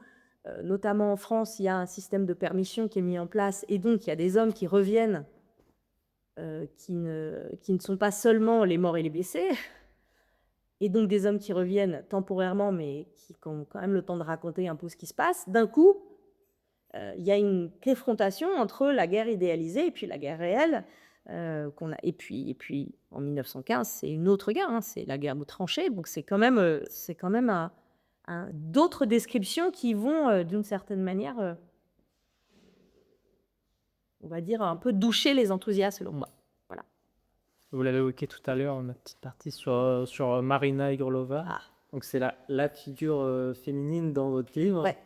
notamment en France, il y a un système de permission qui est mis en place, et donc il y a des hommes qui reviennent, qui ne sont pas seulement les morts et les blessés, et donc des hommes qui reviennent temporairement, mais qui ont quand même le temps de raconter un peu ce qui se passe. D'un coup, il y a une confrontation entre la guerre idéalisée et puis la guerre réelle qu'on a. Et puis en 1915, c'est une autre guerre, hein, c'est la guerre de tranchées, donc c'est quand même d'autres descriptions qui vont, d'une certaine manière, on va dire, un peu doucher les enthousiastes, selon moi. Voilà. Vous l'avez évoqué tout à l'heure, ma petite partie sur Marina Igorlova. Ah, Donc c'est la figure féminine dans votre livre ouais.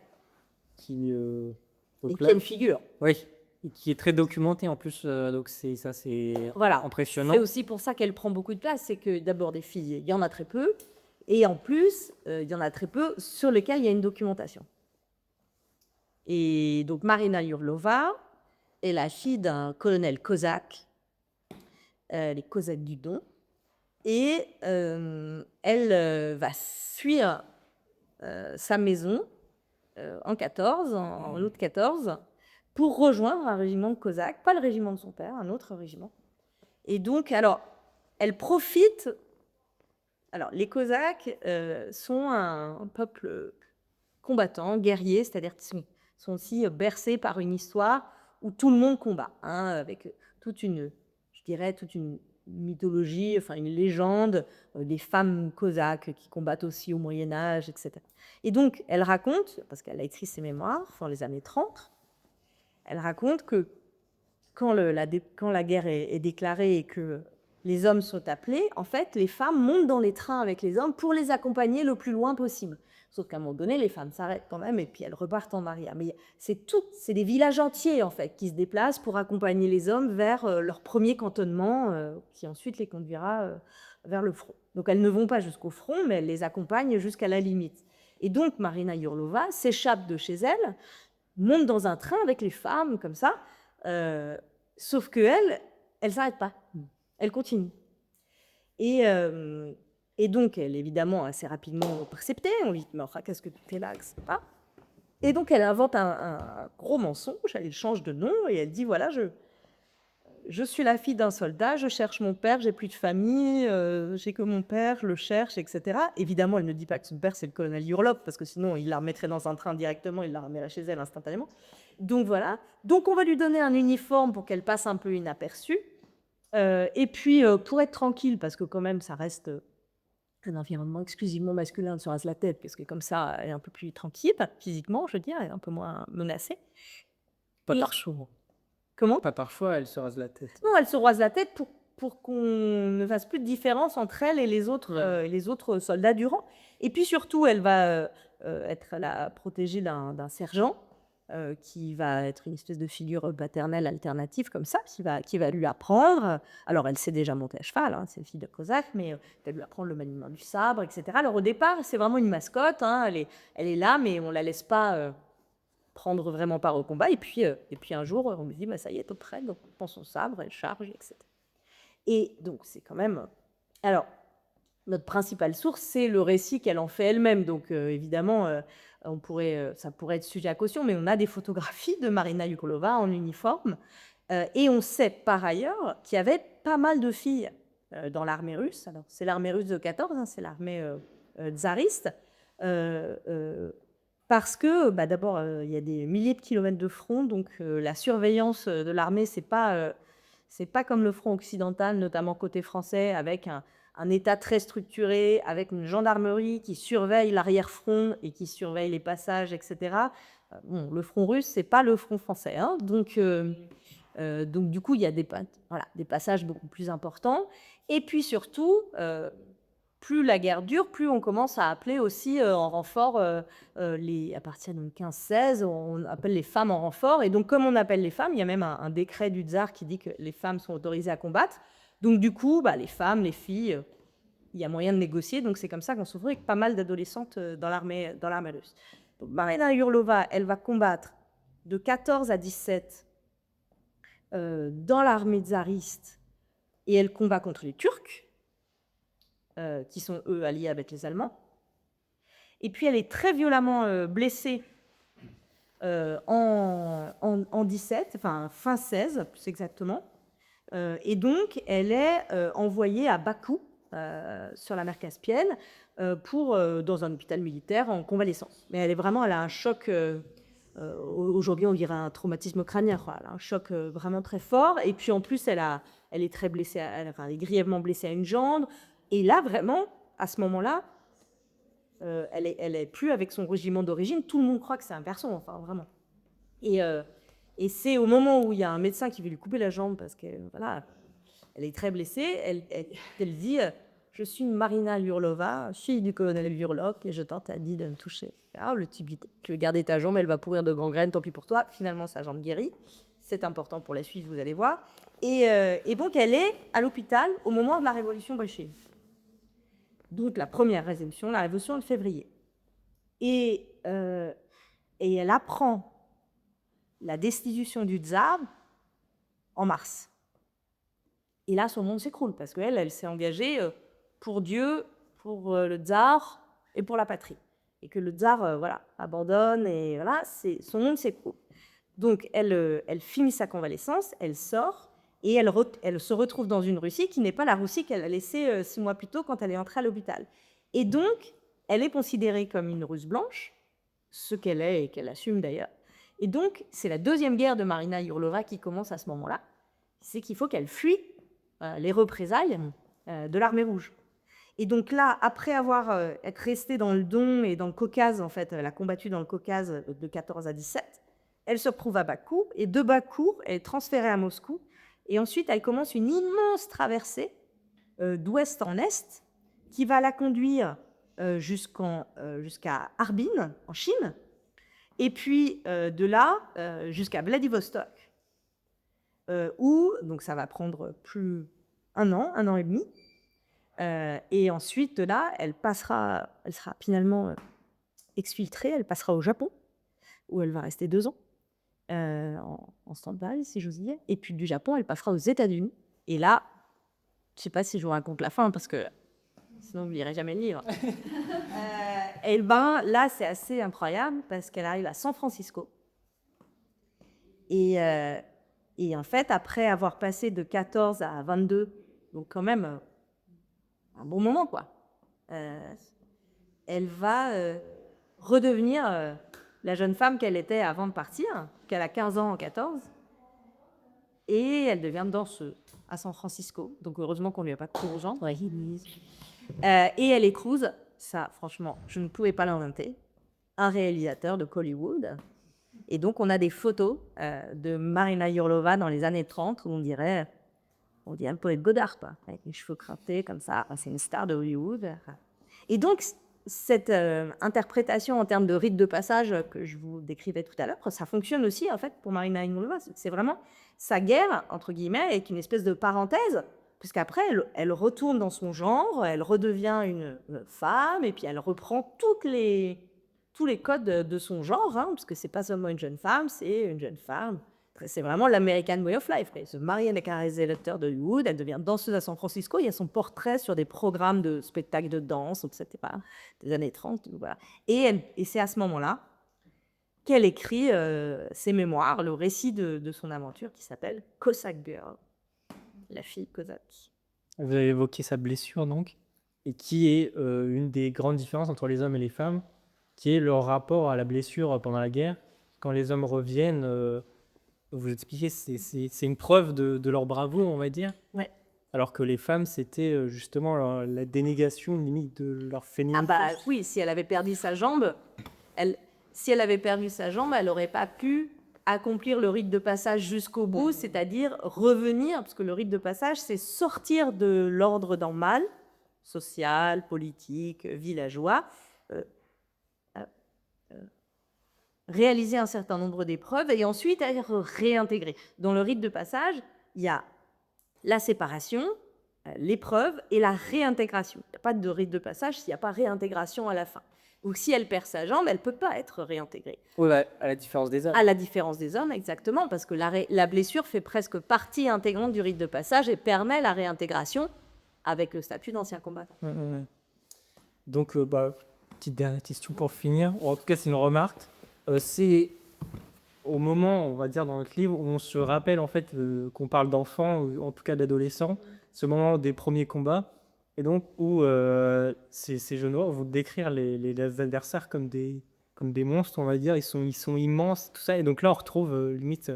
qui Et donc qui là, est une figure. oui, et qui est très documentée en plus. Donc c'est Voilà. impressionnant. C'est aussi pour ça qu'elle prend beaucoup de place. C'est que d'abord, des filles, il y en a très peu. Et en plus, il y en a très peu sur lesquelles il y a une documentation. Et donc, Marina Yurlova est la fille d'un colonel cosaque, les Cosaques du Don. Et elle va fuir sa maison en août 14, pour rejoindre un régiment de cosaques, pas le régiment de son père, un autre régiment. Et donc, alors, elle profite. Alors, les Cosaques sont un peuple combattant, guerrier, c'est-à-dire qu'ils sont aussi bercés par une histoire où tout le monde combat, hein, avec toute une mythologie, enfin une légende des femmes cosaques qui combattent aussi au Moyen-Âge, etc. Et donc, elle raconte, parce qu'elle a écrit ses mémoires dans les années 30, elle raconte que quand la guerre est déclarée et que les hommes sont appelés, en fait, les femmes montent dans les trains avec les hommes pour les accompagner le plus loin possible. Sauf qu'à un moment donné, les femmes s'arrêtent quand même et puis elles repartent en arrière. Mais c'est des villages entiers, en fait, qui se déplacent pour accompagner les hommes vers leur premier cantonnement, qui ensuite les conduira vers le front. Donc elles ne vont pas jusqu'au front, mais elles les accompagnent jusqu'à la limite. Et donc Marina Yurlova s'échappe de chez elle, monte dans un train avec les femmes, comme ça, sauf qu'elle ne s'arrête pas. Elle continue. Et donc, elle, évidemment, assez rapidement perceptée. On lui dit, mais enfin, qu'est-ce que tu fais là, etc. Et donc, elle invente un gros mensonge. Elle change de nom et elle dit, voilà, je suis la fille d'un soldat, je cherche mon père, j'ai plus de famille, j'ai que mon père, je le cherche, etc. Évidemment, elle ne dit pas que son père, c'est le colonel Yurlov, parce que sinon, il la remettrait dans un train directement, il la ramènerait chez elle instantanément. Donc, voilà. Donc, on va lui donner un uniforme pour qu'elle passe un peu inaperçue. Et puis, pour être tranquille, parce que quand même, ça reste un environnement exclusivement masculin, de se rase la tête, parce que comme ça, elle est un peu plus tranquille, physiquement, je veux dire, elle est un peu moins menacée. Pas Et- parfois. Comment? Pas parfois, elle se rase la tête. Non, elle se rase la tête pour qu'on ne fasse plus de différence entre elle et les autres soldats du rang. Et puis surtout, elle va être la protégée d'un sergent qui va être une espèce de figure paternelle alternative comme ça, qui va lui apprendre. Alors, elle sait déjà monter à cheval, hein, c'est une fille de Cosaque, mais elle va lui apprendre le maniement du sabre, etc. Alors, au départ, c'est vraiment une mascotte, hein, elle est là, mais on ne la laisse pas prendre vraiment part au combat. Et puis un jour, on me dit, bah, ça y est, tout prêt, donc on prend son sabre, elle charge, etc. Et donc, c'est quand même... Alors, notre principale source, c'est le récit qu'elle en fait elle-même. Donc, évidemment, ça pourrait être sujet à caution, mais on a des photographies de Marina Yurlova en uniforme. Et on sait par ailleurs qu'il y avait pas mal de filles dans l'armée russe. Alors, c'est l'armée russe de 14, hein, c'est l'armée tsariste. Parce que, bah, d'abord, il y a des milliers de kilomètres de front, donc la surveillance de l'armée, c'est pas comme le front occidental, notamment côté français, avec un État très structuré, avec une gendarmerie qui surveille l'arrière-front et qui surveille les passages, etc. Bon, le front russe, c'est pas le front français, hein, donc du coup, il y a des passages beaucoup plus importants. Et puis surtout, plus la guerre dure, plus on commence à appeler aussi en renfort, à partir de 15-16, on appelle les femmes en renfort. Et donc, comme on appelle les femmes, il y a même un décret du tsar qui dit que les femmes sont autorisées à combattre. Donc, du coup, bah, les femmes, les filles, il y a moyen de négocier. Donc, c'est comme ça qu'on se retrouve avec pas mal d'adolescentes dans l'armée russe. Donc, Marina Yurlova, elle va combattre de 14 à 17 dans l'armée tsariste, et elle combat contre les Turcs, qui sont, eux, alliés avec les Allemands. Et puis, elle est très violemment blessée en 17, enfin, fin 16, plus exactement. Et donc, elle est envoyée à Bakou, sur la mer Caspienne, dans un hôpital militaire en convalescence. Mais elle a un choc... aujourd'hui, on dirait un traumatisme crânien. Elle a un choc vraiment très fort. Et puis, en plus, elle est très blessée, elle est grièvement blessée à une jambe. Et là, vraiment, à ce moment-là, elle est plus avec son régiment d'origine. Tout le monde croit que c'est un garçon, enfin, vraiment. Et c'est au moment où il y a un médecin qui veut lui couper la jambe parce que, voilà, elle est très blessée. Elle dit je suis Marina Yurlova, fille du colonel Yurlok, et je t'interdis de me toucher. Alors, le type dit tu veux garder ta jambe, elle va pourrir de gangrène, tant pis pour toi. Finalement, sa jambe guérit. C'est important pour la suite, vous allez voir. Et donc, elle est à l'hôpital au moment de la révolution bolchevique. Donc, la première révolution, la révolution de février. Et elle apprend la destitution du tsar en mars. Et là, son monde s'écroule, parce qu'elle, elle s'est engagée pour Dieu, pour le tsar et pour la patrie. Et que le tsar abandonne, et voilà, son monde s'écroule. Donc, elle finit sa convalescence, elle sort, et elle se retrouve dans une Russie qui n'est pas la Russie qu'elle a laissée 6 mois plus tôt quand elle est entrée à l'hôpital. Et donc, elle est considérée comme une Russe blanche, ce qu'elle est et qu'elle assume d'ailleurs. Et donc, c'est la deuxième guerre de Marina Yurlova qui commence à ce moment-là. C'est qu'il faut qu'elle fuit les représailles de l'armée rouge. Et donc là, après être restée dans le Don et dans le Caucase, en fait, elle a combattu dans le Caucase de 14 à 17, elle se retrouve à Bakou, et de Bakou, elle est transférée à Moscou, et ensuite, elle commence une immense traversée d'ouest en est, qui va la conduire jusqu'à Harbin, en Chine, et puis de là jusqu'à Vladivostok, où donc ça va prendre plus un an et demi, et ensuite de là, elle sera finalement exfiltrée, elle passera au Japon, où elle va rester 2 ans en stand-by, si j'ose dire, et puis du Japon, elle passera aux États-Unis, et là, je ne sais pas si je vous raconte la fin, parce que sinon vous ne lirez jamais le livre. Et ben là, c'est assez incroyable, parce qu'elle arrive à San Francisco, et en fait, après avoir passé de 14 à 22, donc quand même un bon moment, quoi, elle va redevenir la jeune femme qu'elle était avant de partir, qu'elle a 15 ans en 14, et elle devient danseuse à San Francisco. Donc heureusement qu'on ne lui a pas couru aux jambes. Et elle écrouse, ça franchement, je ne pouvais pas l'inventer, un réalisateur de Hollywood. Et donc on a des photos de Marina Yurlova dans les années 30 où on dirait un poète Godard, quoi, avec les cheveux crottés comme ça. C'est une star de Hollywood. Et donc cette interprétation en termes de rite de passage que je vous décrivais tout à l'heure, ça fonctionne aussi en fait pour Marina Ivanova. C'est vraiment sa guerre, entre guillemets, avec une espèce de parenthèse, puisqu'après, elle retourne dans son genre, elle redevient une femme, et puis elle reprend tous les codes de son genre, hein, parce que c'est pas seulement une jeune femme, c'est une jeune femme. C'est vraiment l'American way of life. Elle se marie avec un réalisateur de Hollywood, elle devient danseuse à San Francisco. Il y a son portrait sur des programmes de spectacles de danse, donc c'était pas des années 30. Voilà. Et c'est à ce moment-là qu'elle écrit ses mémoires, le récit de son aventure qui s'appelle Cossack Girl, la fille cosaque. Vous avez évoqué sa blessure, donc, et qui est une des grandes différences entre les hommes et les femmes, qui est leur rapport à la blessure pendant la guerre. Quand les hommes reviennent, vous expliquez, c'est une preuve de leur bravoure, on va dire. Ouais. Alors que les femmes, c'était justement la dénégation limite de leur Ah féminité. bah oui, si elle avait perdu sa jambe, elle n'aurait pas pu accomplir le rite de passage jusqu'au bout, c'est-à-dire revenir, parce que le rite de passage, c'est sortir de l'ordre normal, social, politique, villageois, réaliser un certain nombre d'épreuves et ensuite être réintégré. Dans le rite de passage, il y a la séparation, l'épreuve et la réintégration. Il n'y a pas de rite de passage s'il n'y a pas réintégration à la fin. Ou si elle perd sa jambe, elle ne peut pas être réintégrée. Oui, bah, à la différence des hommes. À la différence des hommes, exactement, parce que la blessure fait presque partie intégrante du rite de passage et permet la réintégration avec le statut d'ancien combattant. Ouais. Donc, petite dernière question pour finir, ou en tout cas c'est une remarque. C'est au moment, on va dire dans notre livre, où on se rappelle en fait qu'on parle d'enfants, ou en tout cas d'adolescents, ce moment des premiers combats, et donc où ces jeunes noirs vont décrire les adversaires comme des monstres, on va dire, ils sont immenses, tout ça, et donc là on retrouve limite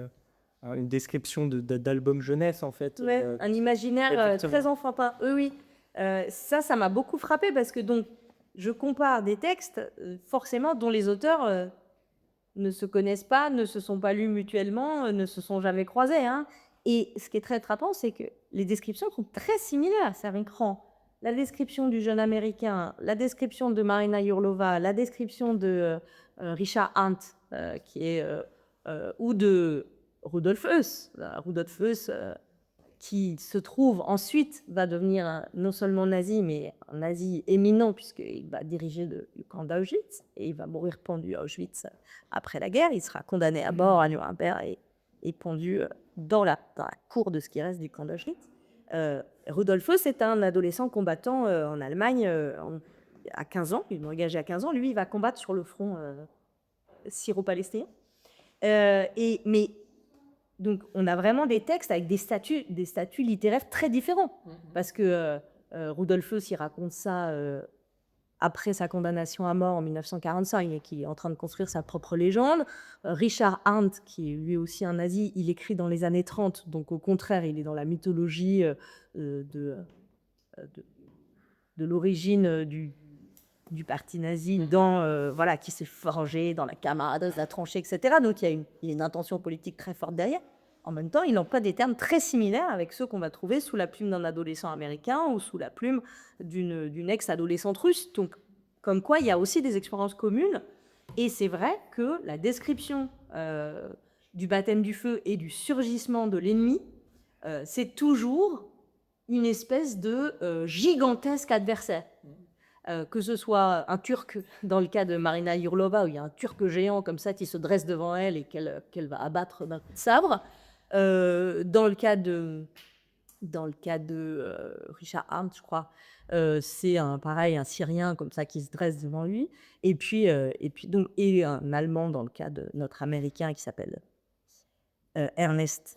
une description d'album jeunesse en fait. Ouais, un imaginaire exactement. très enfantin. Oui. Ça m'a beaucoup frappé parce que donc je compare des textes forcément dont les auteurs ne se connaissent pas, ne se sont pas lus mutuellement, ne se sont jamais croisés. Hein. Et ce qui est très frappant, c'est que les descriptions sont très similaires. C'est un cran. La description du jeune Américain, la description de Marina Yurlova, la description de Richard Hunt, ou de Rudolf Höss. Rudolf Höss, qui se trouve ensuite, va devenir non seulement nazi, mais un nazi éminent, puisqu'il va diriger le camp d'Auschwitz, et il va mourir pendu à Auschwitz après la guerre. Il sera condamné à mort à Nuremberg et pendu dans la cour de ce qui reste du camp d'Auschwitz. Rudolf Höss est un adolescent combattant en Allemagne à 15 ans. Il est engagé à 15 ans. Lui, il va combattre sur le front syro-palestinien. Donc, on a vraiment des textes avec des statuts littéraires très différents. Parce que Rudolf Höss, il raconte ça après sa condamnation à mort en 1945 et qui est en train de construire sa propre légende. Richard Hunt, qui est lui aussi un nazi, il écrit dans les années 30. Donc, au contraire, il est dans la mythologie de l'origine du parti nazi qui s'est forgé dans la camarade, la tranchée, etc. Donc il y a une intention politique très forte derrière. En même temps, il emploie des termes très similaires avec ceux qu'on va trouver sous la plume d'un adolescent américain ou sous la plume d'une ex-adolescente russe. Donc, comme quoi, il y a aussi des expériences communes. Et c'est vrai que la description du baptême du feu et du surgissement de l'ennemi, c'est toujours une espèce de gigantesque adversaire. Que ce soit un Turc, dans le cas de Marina Yurlova, où il y a un Turc géant comme ça qui se dresse devant elle et qu'elle va abattre d'un coup de sabre. Dans le cas de Richard Hunt, je crois, c'est pareil, un Syrien comme ça qui se dresse devant lui. Et puis un Allemand dans le cas de notre Américain qui s'appelle Ernest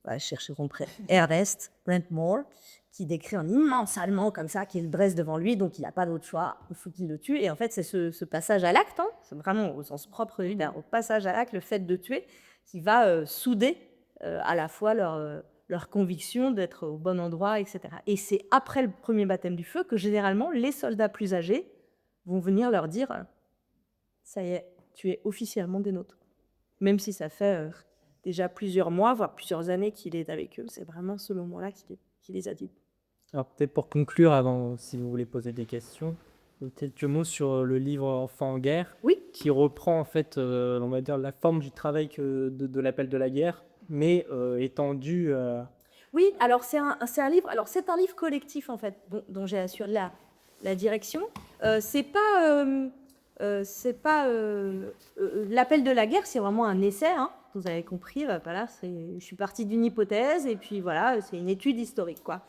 Brent Moore, qui décrit un immense Allemand comme ça, qui le dresse devant lui, donc il n'a pas d'autre choix, il faut qu'il le tue. Et en fait, c'est ce passage à l'acte, hein, c'est vraiment au sens propre du terme, au passage à l'acte, le fait de tuer, qui va souder à la fois leur conviction d'être au bon endroit, etc. Et c'est après le premier baptême du feu que généralement les soldats plus âgés vont venir leur dire « ça y est, tu es officiellement des nôtres ». Même si ça fait déjà plusieurs mois, voire plusieurs années qu'il est avec eux, c'est vraiment ce moment-là qui les a dit. Alors peut-être pour conclure, avant, si vous voulez poser des questions, Quelques mots sur le livre Enfants en guerre, Oui. qui reprend en fait, on va dire, la forme du travail de l'appel de la guerre, mais étendu. Oui, alors c'est un livre, alors c'est un livre collectif en fait, dont j'ai assuré la direction. C'est pas l'appel de la guerre, c'est vraiment un essai. Hein, vous avez compris. Voilà, je suis partie d'une hypothèse et puis voilà, c'est une étude historique quoi,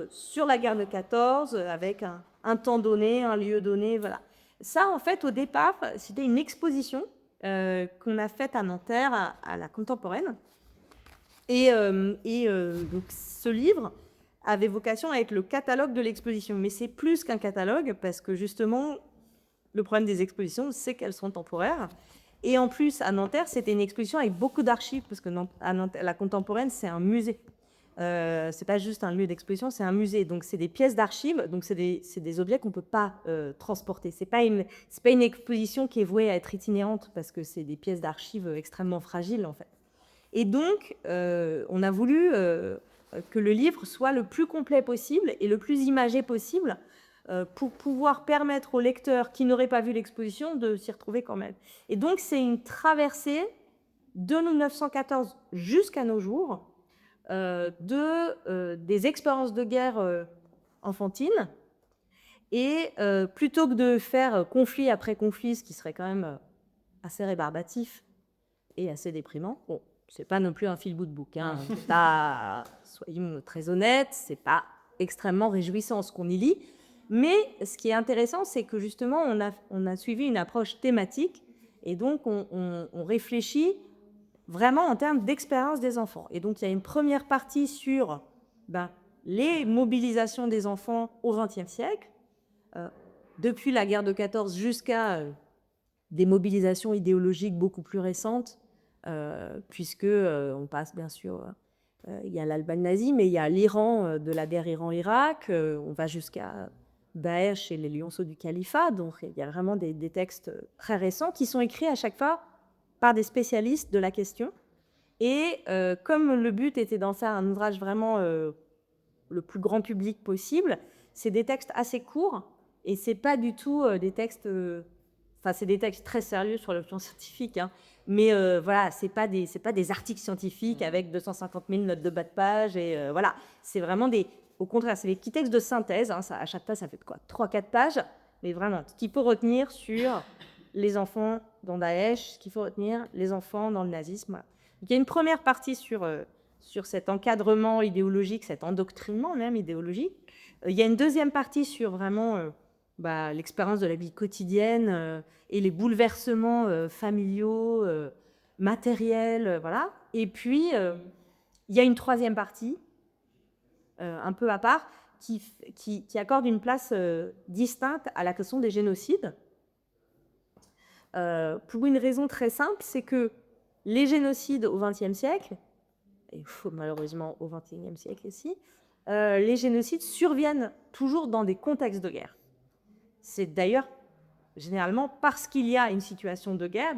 sur la guerre de 14 avec un temps donné, un lieu donné, voilà. Ça en fait au départ, c'était une exposition qu'on a faite à Nanterre à la Contemporaine. Donc, ce livre avait vocation à être le catalogue de l'exposition. Mais c'est plus qu'un catalogue, parce que justement, le problème des expositions, c'est qu'elles sont temporaires. Et en plus, à Nanterre, c'était une exposition avec beaucoup d'archives, parce que à Nanterre, la Contemporaine, c'est un musée. C'est pas juste un lieu d'exposition, c'est un musée. Donc, c'est des pièces d'archives, donc c'est des objets qu'on ne peut pas transporter. C'est pas une exposition qui est vouée à être itinérante, parce que c'est des pièces d'archives extrêmement fragiles, en fait. Et donc, on a voulu que le livre soit le plus complet possible et le plus imagé possible pour pouvoir permettre aux lecteurs qui n'auraient pas vu l'exposition de s'y retrouver quand même. Et donc, c'est une traversée de 1914 jusqu'à nos jours des expériences de guerre enfantines. Et plutôt que de faire conflit après conflit, ce qui serait quand même assez rébarbatif et assez déprimant, bon, c'est pas non plus un feel-good book. Hein. Soyons très honnêtes, c'est pas extrêmement réjouissant ce qu'on y lit. Mais ce qui est intéressant, c'est que justement, on a suivi une approche thématique et donc on réfléchit vraiment en termes d'expérience des enfants. Et donc, il y a une première partie sur les mobilisations des enfants au XXe siècle, depuis la guerre de 14 jusqu'à des mobilisations idéologiques beaucoup plus récentes, puisque on passe bien sûr, il y a l'Allemagne nazie, mais il y a l'Iran de la guerre Iran-Irak, on va jusqu'à Daesh et les lionceaux du califat, donc il y a vraiment des textes très récents qui sont écrits à chaque fois par des spécialistes de la question. Et comme le but était d'en faire un ouvrage vraiment le plus grand public possible, c'est des textes assez courts et c'est pas du tout des textes. Enfin, c'est des textes très sérieux sur le plan scientifique, hein, mais voilà, c'est pas des articles scientifiques avec 250 000 notes de bas de page et voilà, c'est vraiment au contraire, c'est des petits textes de synthèse. Hein, à chaque fois, ça fait quoi, 3-4 pages, mais vraiment, ce qu'il faut retenir sur les enfants dans Daesh, ce qu'il faut retenir, les enfants dans le nazisme. Voilà. Donc, il y a une première partie sur cet encadrement idéologique, cet endoctrinement même idéologique. Il y a une deuxième partie sur vraiment l'expérience de la vie quotidienne et les bouleversements familiaux, matériels, voilà. Et puis, il y a une troisième partie, un peu à part, qui accorde une place distincte à la question des génocides. Pour une raison très simple, c'est que les génocides au XXe siècle, et malheureusement au XXIe siècle aussi, les génocides surviennent toujours dans des contextes de guerre. C'est d'ailleurs généralement parce qu'il y a une situation de guerre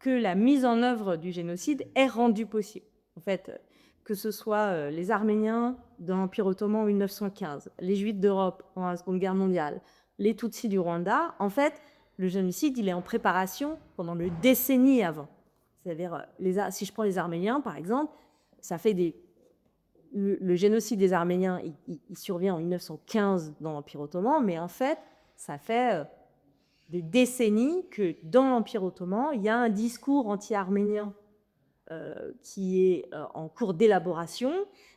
que la mise en œuvre du génocide est rendue possible. En fait, que ce soit les Arméniens dans l'Empire ottoman en 1915, les Juifs d'Europe pendant la Seconde Guerre mondiale, les Tutsis du Rwanda, en fait, le génocide, il est en préparation pendant des décennies avant. C'est-à-dire, si je prends les Arméniens, par exemple, ça fait le génocide des Arméniens, il survient en 1915 dans l'Empire ottoman, mais en fait, ça fait des décennies que dans l'Empire ottoman, il y a un discours anti-arménien qui est en cours d'élaboration.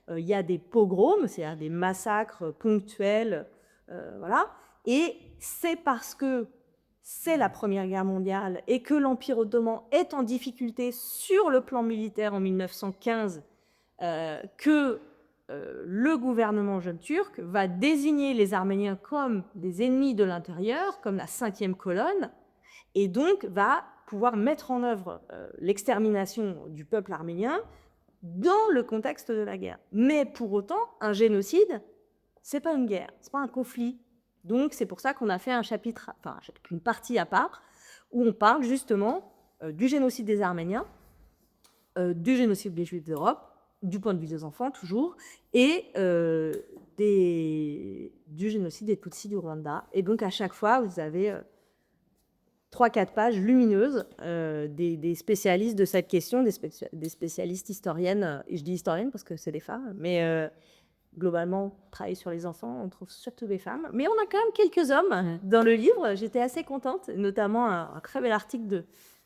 Il y a des pogroms, c'est-à-dire des massacres ponctuels, voilà. Et c'est parce que c'est la Première Guerre mondiale et que l'Empire ottoman est en difficulté sur le plan militaire en 1915 que le gouvernement jeune turc va désigner les Arméniens comme des ennemis de l'intérieur, comme la 5e colonne, et donc va pouvoir mettre en œuvre l'extermination du peuple arménien dans le contexte de la guerre. Mais pour autant, un génocide, c'est pas une guerre, c'est pas un conflit. Donc c'est pour ça qu'on a fait une partie à part, où on parle justement du génocide des Arméniens, du génocide des Juifs d'Europe, du point de vue des enfants toujours, et du génocide des Tutsis du Rwanda. Et donc, à chaque fois, vous avez 3-4 pages lumineuses des spécialistes de cette question, des spécialistes historiennes, et je dis historiennes parce que c'est des femmes, mais globalement, travailler sur les enfants, on trouve surtout des femmes. Mais on a quand même quelques hommes dans le livre. J'étais assez contente, notamment un très bel article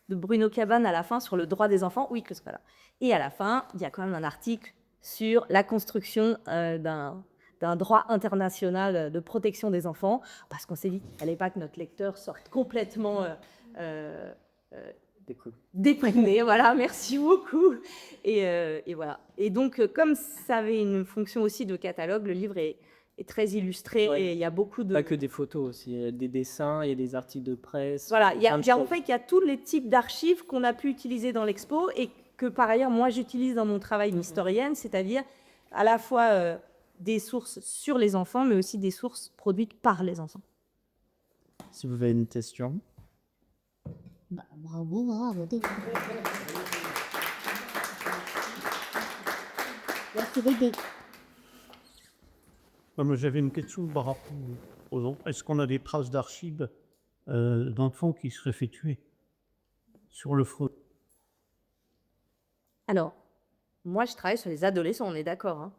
de Bruno Cabane à la fin sur le droit des enfants. Oui, que ce voilà. Et à la fin, il y a quand même un article sur la construction d'un droit international de protection des enfants, parce qu'on s'est dit, il fallait pas que notre lecteur sorte complètement dépanné, voilà, merci beaucoup. Et voilà. Et donc, comme ça avait une fonction aussi de catalogue, le livre est très illustré, Ouais. et il y a beaucoup de... Pas que des photos aussi, il y a des dessins, il y a des articles de presse. Voilà, plein de en fait, il y a tous les types d'archives qu'on a pu utiliser dans l'expo et que par ailleurs, moi, j'utilise dans mon travail d'historienne, c'est-à-dire à la fois des sources sur les enfants, mais aussi des sources produites par les enfants. Si vous avez une question. Bah, bravo, bravo. Merci beaucoup. Moi, j'avais une question par rapport aux enfants. Est-ce qu'on a des traces d'archives d'enfants qui seraient fait tuer sur le front? Alors, moi, je travaille sur les adolescents, on est d'accord, hein.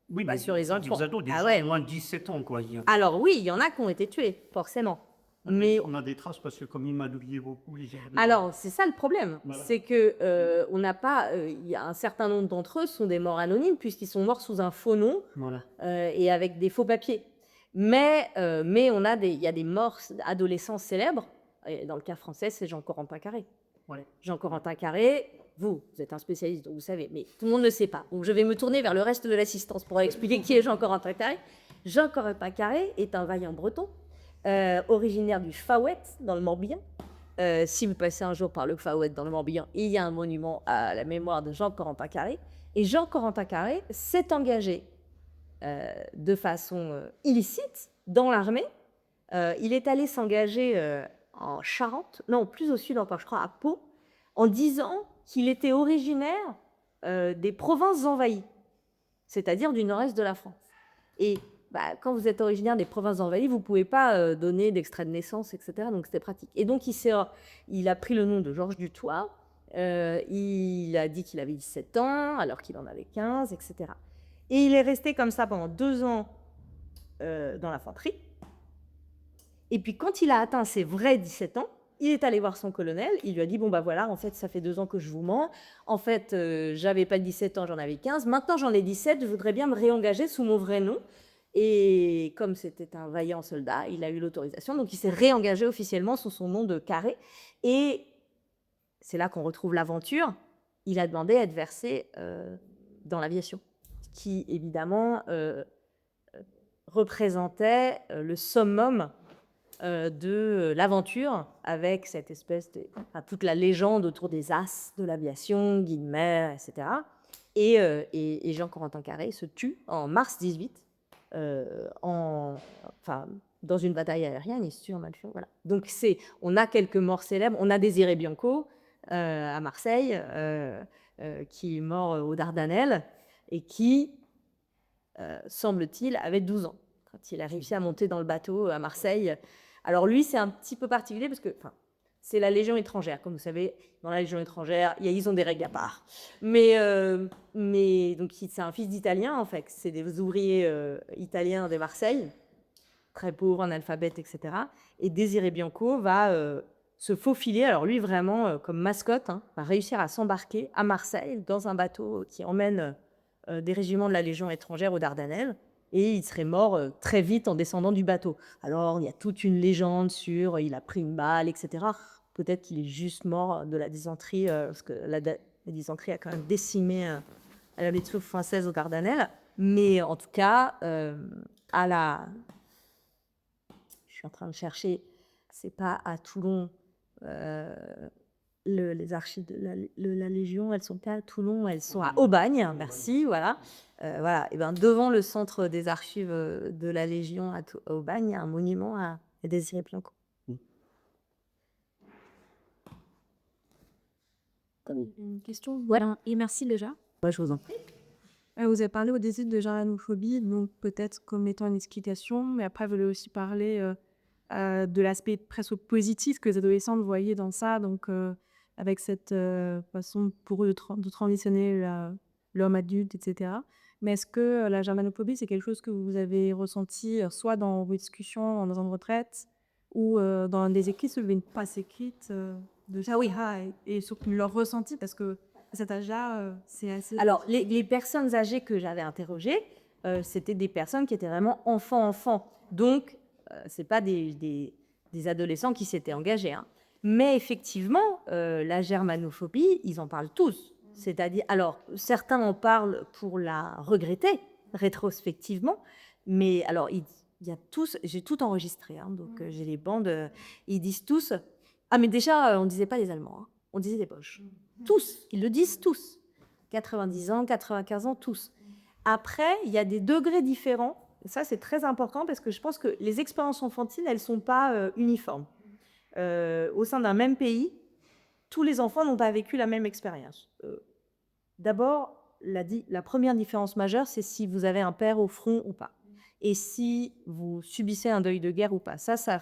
Oui, Pas sur les enfants. Les ados, des Ah ouais. moins de 17 ans, quoi. Alors oui, il y en a qui ont été tués, forcément. Mais on a des traces parce que comme il m'a oublié beaucoup. alors, c'est ça le problème, Voilà. c'est que on n'a pas. Il y a un certain nombre d'entre eux sont des morts anonymes puisqu'ils sont morts sous un faux nom Voilà. et avec des faux papiers. Mais il y a des morts adolescents célèbres. Et dans le cas français, c'est Jean-Corentin Carré. Ouais. Jean-Corentin Carré, vous êtes un spécialiste, donc vous savez, mais tout le monde ne sait pas. Donc je vais me tourner vers le reste de l'assistance pour expliquer qui est Jean-Corentin Carré. Jean-Corentin Carré est un vaillant breton, originaire du Faouët, dans le Morbihan. Si vous passez un jour par le Faouët, dans le Morbihan, il y a un monument à la mémoire de Jean-Corentin Carré. Et Jean-Corentin Carré s'est engagé de façon illicite dans l'armée. Il est allé s'engager en Charente, non, plus au sud encore, je crois, à Pau, en disant qu'il était originaire des provinces envahies, c'est-à-dire du nord-est de la France. Et quand vous êtes originaire des provinces envahies, vous ne pouvez pas donner d'extrait de naissance, etc. Donc c'était pratique. Et donc il a pris le nom de Georges Dutoit, il a dit qu'il avait 17 ans, alors qu'il en avait 15, etc. Et il est resté comme ça pendant 2 ans dans l'infanterie. Et puis quand il a atteint ses vrais 17 ans, il est allé voir son colonel, il lui a dit, bon voilà, en fait, ça fait 2 ans que je vous mens, en fait, j'avais pas 17 ans, j'en avais 15, maintenant j'en ai 17, je voudrais bien me réengager sous mon vrai nom. Et comme c'était un vaillant soldat, il a eu l'autorisation, donc il s'est réengagé officiellement sous son nom de Carré. Et c'est là qu'on retrouve l'aventure, il a demandé à être versé dans l'aviation, qui évidemment représentait le summum de l'aventure, avec cette espèce de toute la légende autour des as de l'aviation, Guilmer, etc. Et Jean-Corentin Carré se tue en mars 18, dans une bataille aérienne, il se tue en mal. Voilà. Donc on a quelques morts célèbres. On a Désiré Bianco à Marseille, qui est mort aux Dardanelles et qui, semble-t-il, avait 12 ans quand il a réussi à monter dans le bateau à Marseille. Alors lui, c'est un petit peu particulier parce que c'est la Légion étrangère. Comme vous savez, dans la Légion étrangère, ils ont des règles à part. Mais donc c'est un fils d'Italien, en fait. C'est des ouvriers italiens de Marseille, très pauvres, analphabètes, etc. Et Désiré Bianco va se faufiler. Alors lui, vraiment, comme mascotte, va réussir à s'embarquer à Marseille dans un bateau qui emmène des régiments de la Légion étrangère aux Dardanelles. Et il serait mort très vite en descendant du bateau. Alors, il y a toute une légende sur il a pris une balle, etc. Peut-être qu'il est juste mort de la dysenterie, parce que la dysenterie a quand même décimé la médecine française aux Dardanelles. Mais en tout cas, je suis en train de chercher, c'est pas à Toulon. Les archives de la Légion, elles sont pas à Toulon, elles sont à Aubagne, merci, voilà. Et devant le centre des archives de la Légion à Aubagne, il y a un monument à Désiré Bianco. Une question, voilà, et merci déjà. Ouais, je vous en prie. Vous avez parlé au début de germanophobie, donc peut-être comme étant une explication, mais après vous avez aussi parlé, de l'aspect presque positif que les adolescents voyaient dans ça, donc avec cette, façon pour eux de transitionner l'homme adulte et cetera. Mais est-ce que, la germanophobie, c'est quelque chose que vous avez ressenti, soit dans vos discussions en maison de retraite ou dans des écrits, ou une passe écrite, de ça? Oui, et surtout leur ressenti parce qu'à cet âge-là, c'est assez. Alors, les personnes âgées que j'avais interrogées, c'était des personnes qui étaient vraiment enfants. Donc, c'est pas des adolescents qui s'étaient engagés, hein. Mais effectivement, la germanophobie, ils en parlent tous. C'est-à-dire, alors, certains en parlent pour la regretter, rétrospectivement, mais alors, il y a tous, j'ai tout enregistré, hein, donc j'ai les bandes, ils disent tous, ah mais déjà, on disait pas les Allemands, hein, on disait des Boches. Tous, ils le disent tous. 90 ans, 95 ans, tous. Après, il y a des degrés différents. Ça, c'est très important parce que je pense que les expériences enfantines, elles ne sont pas uniformes. Au sein d'un même pays, tous les enfants n'ont pas vécu la même expérience. D'abord, la première différence majeure, c'est si vous avez un père au front ou pas. Et si vous subissez un deuil de guerre ou pas. Ça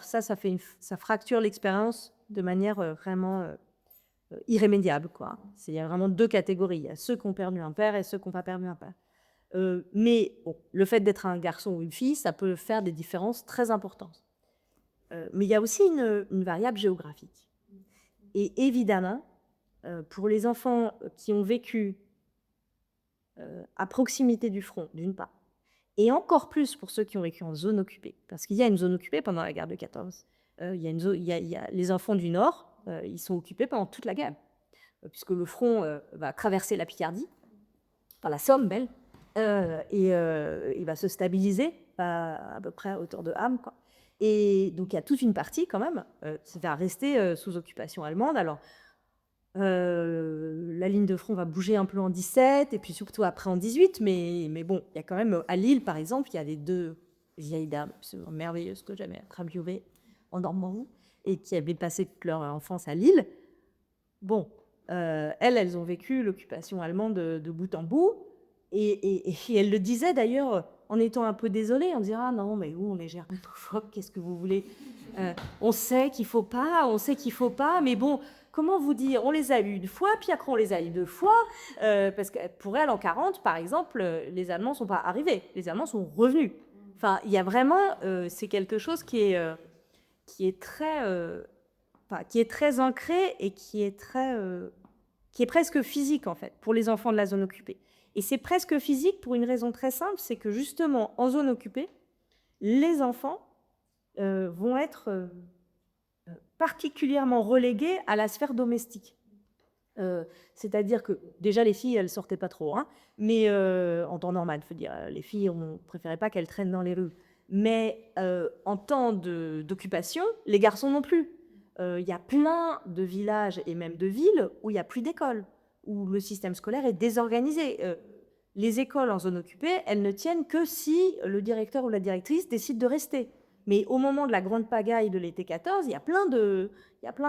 fracture l'expérience de manière vraiment irrémédiable, quoi. Il y a vraiment deux catégories. Il y a ceux qui ont perdu un père et ceux qui n'ont pas perdu un père. Mais bon, le fait d'être un garçon ou une fille, ça peut faire des différences très importantes. Mais il y a aussi une variable géographique. Et évidemment, pour les enfants qui ont vécu à proximité du front, d'une part, et encore plus pour ceux qui ont vécu en zone occupée, parce qu'il y a une zone occupée pendant la guerre de 14. Il y a les enfants du Nord, ils sont occupés pendant toute la guerre, puisque le front va traverser la Picardie, par la Somme, belle, et il va se stabiliser à peu près à hauteur de Ham, quoi. Et donc il y a toute une partie quand même qui va rester sous occupation allemande. Alors la ligne de front va bouger un peu en 17 et puis surtout après en 18, mais bon, il y a quand même à Lille par exemple, il y a les deux vieilles dames absolument merveilleuses que j'avais interviewées en Normandie et qui avaient passé toute leur enfance à Lille. Bon, elles ont vécu l'occupation allemande de bout en bout et elles le disaient d'ailleurs en étant un peu désolées, on dirait ah non mais où on est germanophobe, qu'est-ce que vous voulez, on sait qu'il faut pas, mais bon. Comment vous dire, on les a eus une fois, puis après on les a eus deux fois, parce que pour elles, en 40, par exemple, les Allemands ne sont pas arrivés, les Allemands sont revenus. Enfin, il y a vraiment, c'est quelque chose qui est très ancré et qui est presque physique, en fait, pour les enfants de la zone occupée. Et c'est presque physique pour une raison très simple, c'est que justement, en zone occupée, les enfants vont être particulièrement relégués à la sphère domestique. C'est-à-dire que, déjà, les filles, elles ne sortaient pas trop, hein, mais en temps normal, faut dire, les filles, on ne préférait pas qu'elles traînent dans les rues. Mais en temps d'occupation, les garçons non plus. Il y a plein de villages et même de villes où il n'y a plus d'école, où le système scolaire est désorganisé. Les écoles en zone occupée, elles ne tiennent que si le directeur ou la directrice décide de rester. Mais au moment de la grande pagaille de l'été 14, il y a plein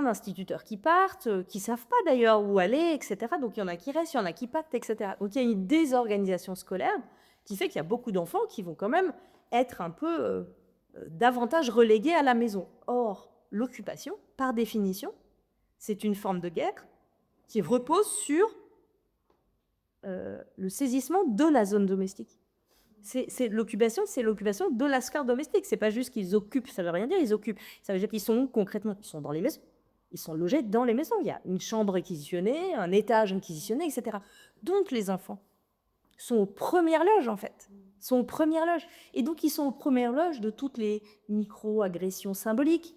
d'instituteurs qui partent, qui ne savent pas d'ailleurs où aller, etc. Donc il y en a qui restent, il y en a qui partent, etc. Donc il y a une désorganisation scolaire qui fait qu'il y a beaucoup d'enfants qui vont quand même être un peu davantage relégués à la maison. Or, l'occupation, par définition, c'est une forme de guerre qui repose sur le saisissement de la zone domestique. L'occupation de la sphère domestique. C'est pas juste qu'ils occupent, ça veut rien dire, ils occupent. Ça veut dire qu'ils sont concrètement, ils sont dans les maisons. Ils sont logés dans les maisons. Il y a une chambre réquisitionnée, un étage réquisitionné, etc. Donc les enfants sont aux premières loges, en fait. Sont aux premières loges. Et donc ils sont aux premières loges de toutes les micro-agressions symboliques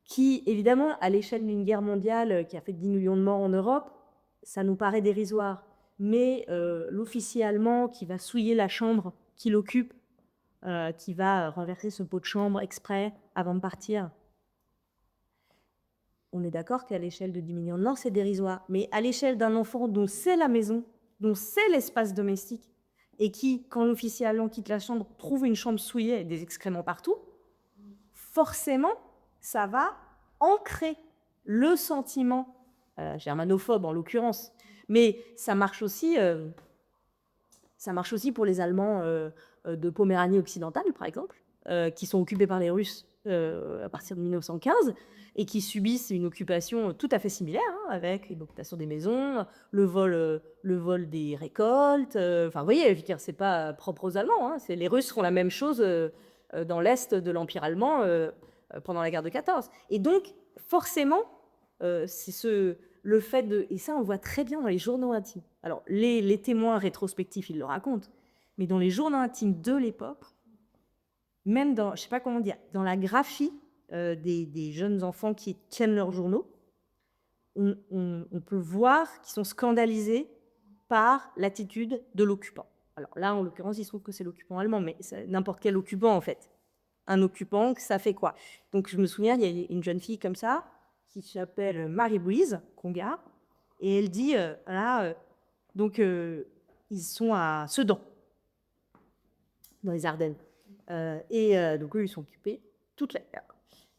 qui, évidemment, à l'échelle d'une guerre mondiale qui a fait 10 millions de morts en Europe, ça nous paraît dérisoire. Mais l'officier allemand qui va souiller la chambre qu'il occupe, qui va renverser ce pot de chambre exprès avant de partir, on est d'accord qu'à l'échelle de 10 millions de morts, c'est dérisoire. Mais à l'échelle d'un enfant dont c'est la maison, dont c'est l'espace domestique, et qui, quand l'officier allemand quitte la chambre, trouve une chambre souillée et des excréments partout, forcément, ça va ancrer le sentiment germanophobe en l'occurrence. Mais ça marche aussi Ça marche aussi pour les Allemands de Poméranie occidentale, par exemple, qui sont occupés par les Russes à partir de 1915 et qui subissent une occupation tout à fait similaire, hein, avec l'occupation des maisons, le vol des récoltes. Enfin, vous voyez, je veux dire, c'est pas propre aux Allemands. Hein, les Russes font la même chose dans l'est de l'Empire allemand pendant la guerre de 14. Et donc, forcément, c'est le fait de... Et ça, on le voit très bien dans les journaux intimes. Alors, les témoins rétrospectifs, ils le racontent, mais dans les journaux intimes de l'époque, même dans, je sais pas comment dire, dans la graphie des jeunes enfants qui tiennent leurs journaux, on peut voir qu'ils sont scandalisés par l'attitude de l'occupant. Alors là, en l'occurrence, il se trouve que c'est l'occupant allemand, mais c'est n'importe quel occupant, en fait. Un occupant, ça fait quoi? Donc, je me souviens, il y a une jeune fille comme ça, qui s'appelle Marie-Louise Conga, et elle dit, donc, ils sont à Sedan, dans les Ardennes. Donc, eux, ils sont occupés toute la guerre.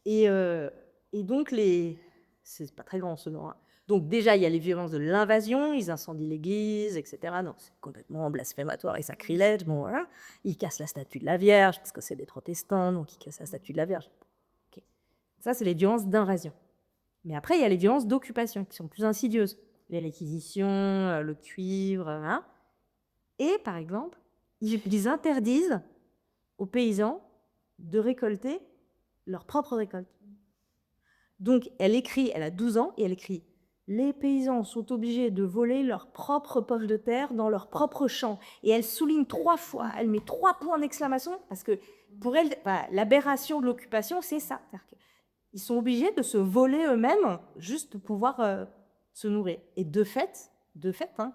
Et donc, c'est pas très grand, Sedan. Hein. Donc, déjà, il y a les violences de l'invasion, ils incendient l'église, etc. Non, c'est complètement blasphématoire et sacrilège. Bon, voilà. Ils cassent la statue de la Vierge, parce que c'est des protestants, donc ils cassent la statue de la Vierge. Okay. Ça, c'est les violences d'invasion. Mais après, il y a les violences d'occupation, qui sont plus insidieuses. Les réquisitions, le cuivre, voilà. Et, par exemple, ils interdisent aux paysans de récolter leur propre récolte. Donc, elle a 12 ans, et elle écrit « Les paysans sont obligés de voler leur propre poche de terre dans leur propre champ. » Et elle souligne 3 fois, elle met 3 points d'exclamation, parce que pour elle, l'aberration de l'occupation, c'est ça. Ils sont obligés de se voler eux-mêmes juste pour pouvoir se nourrir. Et de fait, hein,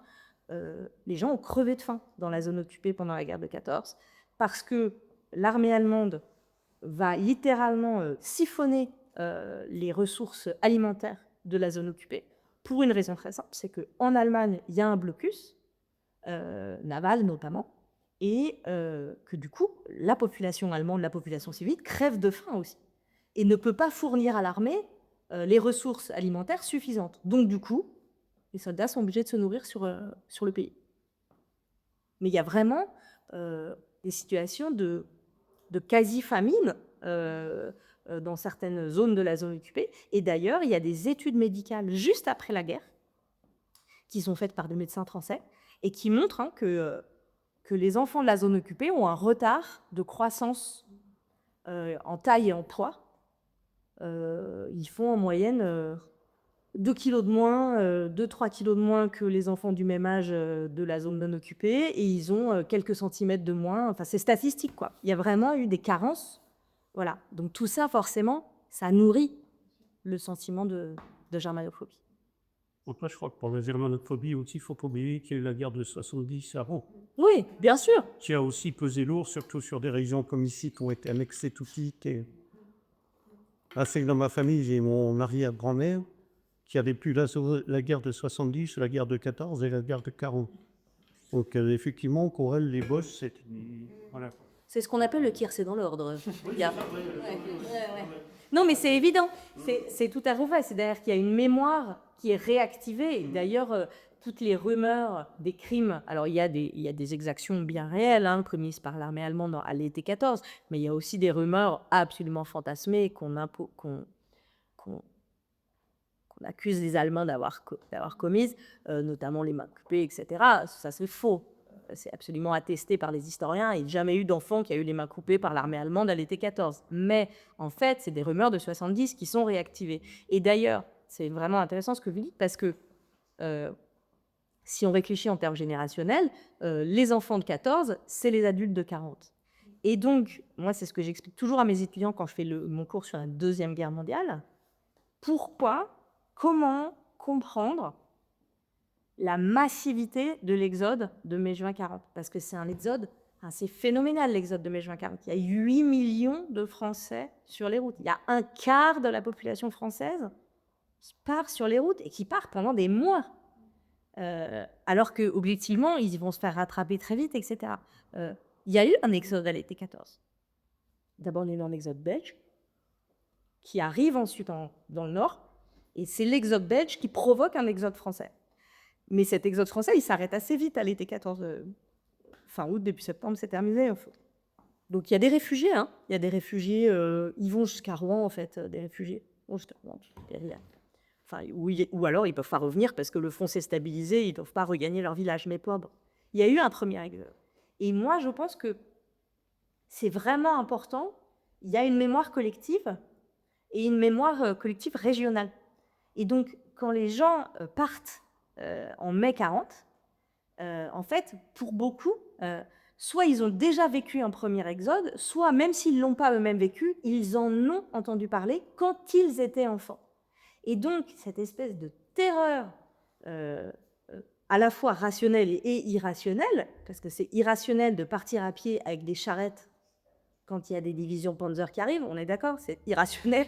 les gens ont crevé de faim dans la zone occupée pendant la guerre de 14, parce que l'armée allemande va littéralement siphonner les ressources alimentaires de la zone occupée, pour une raison très simple, c'est qu'en Allemagne, il y a un blocus, naval notamment, et que du coup, la population allemande, la population civile, crève de faim aussi, et ne peut pas fournir à l'armée les ressources alimentaires suffisantes. Donc du coup, les soldats sont obligés de se nourrir sur le pays. Mais il y a vraiment des situations de quasi-famine dans certaines zones de la zone occupée. Et d'ailleurs, il y a des études médicales juste après la guerre qui sont faites par des médecins français et qui montrent hein, que les enfants de la zone occupée ont un retard de croissance en taille et en poids. Ils font en moyenne 2 kilos de moins, 2-3 kilos de moins que les enfants du même âge de la zone non occupée, et ils ont quelques centimètres de moins. Enfin, c'est statistique, quoi. Il y a vraiment eu des carences. Voilà. Donc tout ça, forcément, ça nourrit le sentiment de germanophobie. Moi, je crois que pour la germanophobie aussi, il faut pas oublier qu'il y a eu la guerre de 70 avant, Oui, bien sûr. qui a aussi pesé lourd, surtout sur des régions comme ici qui ont été annexées tout petites. C'est que dans ma famille, j'ai mon arrière-grand-mère qui a vécu la guerre de 70, la guerre de 14 et la guerre de 40. Donc effectivement, pour elle, les boss, c'était... Voilà. C'est ce qu'on appelle le kir, c'est dans l'ordre. Non, mais c'est évident. C'est tout à fait vrai. C'est-à-dire qu'il y a une mémoire qui est réactivée. D'ailleurs, toutes les rumeurs des crimes, alors il y a des exactions bien réelles hein, commises par l'armée allemande à l'été 14, mais il y a aussi des rumeurs absolument fantasmées qu'on accuse les Allemands d'avoir commises, notamment les mains coupées, etc. Ça, c'est faux. C'est absolument attesté par les historiens. Il n'y a jamais eu d'enfant qui a eu les mains coupées par l'armée allemande à l'été 14. Mais en fait, c'est des rumeurs de 70 qui sont réactivées. Et d'ailleurs, c'est vraiment intéressant ce que vous dites, parce que si on réfléchit en termes générationnels, les enfants de 14, c'est les adultes de 40. Et donc, moi, c'est ce que j'explique toujours à mes étudiants quand je fais mon cours sur la Deuxième Guerre mondiale. Comment comprendre la massivité de l'exode de mai-juin 40? Parce que c'est un exode, c'est phénoménal l'exode de mai-juin 40. Il y a 8 millions de Français sur les routes. Il y a un quart de la population française qui part sur les routes et qui part pendant des mois. Alors que objectivement, ils vont se faire rattraper très vite, etc. Il y a eu un exode à l'été 14. D'abord, il y a eu un exode belge qui arrive ensuite dans le nord. Et c'est l'exode belge qui provoque un exode français. Mais cet exode français, il s'arrête assez vite à l'été 14, fin août, début septembre, c'est terminé. Donc il y a des réfugiés, hein. Il y a des réfugiés, ils vont jusqu'à Rouen en fait, des réfugiés. Ils vont jusqu'à Rouen, enfin, ou alors ils ne peuvent pas revenir parce que le front s'est stabilisé, ils ne peuvent pas regagner leur village, mais pauvres. Il y a eu un premier exode. Et moi, je pense que c'est vraiment important. Il y a une mémoire collective et une mémoire collective régionale. Et donc, quand les gens partent en mai 40, en fait, pour beaucoup, soit ils ont déjà vécu un premier exode, soit, même s'ils ne l'ont pas eux-mêmes vécu, ils en ont entendu parler quand ils étaient enfants. Et donc, cette espèce de terreur à la fois rationnelle et irrationnelle, parce que c'est irrationnel de partir à pied avec des charrettes quand il y a des divisions Panzer qui arrivent, on est d'accord, c'est irrationnel.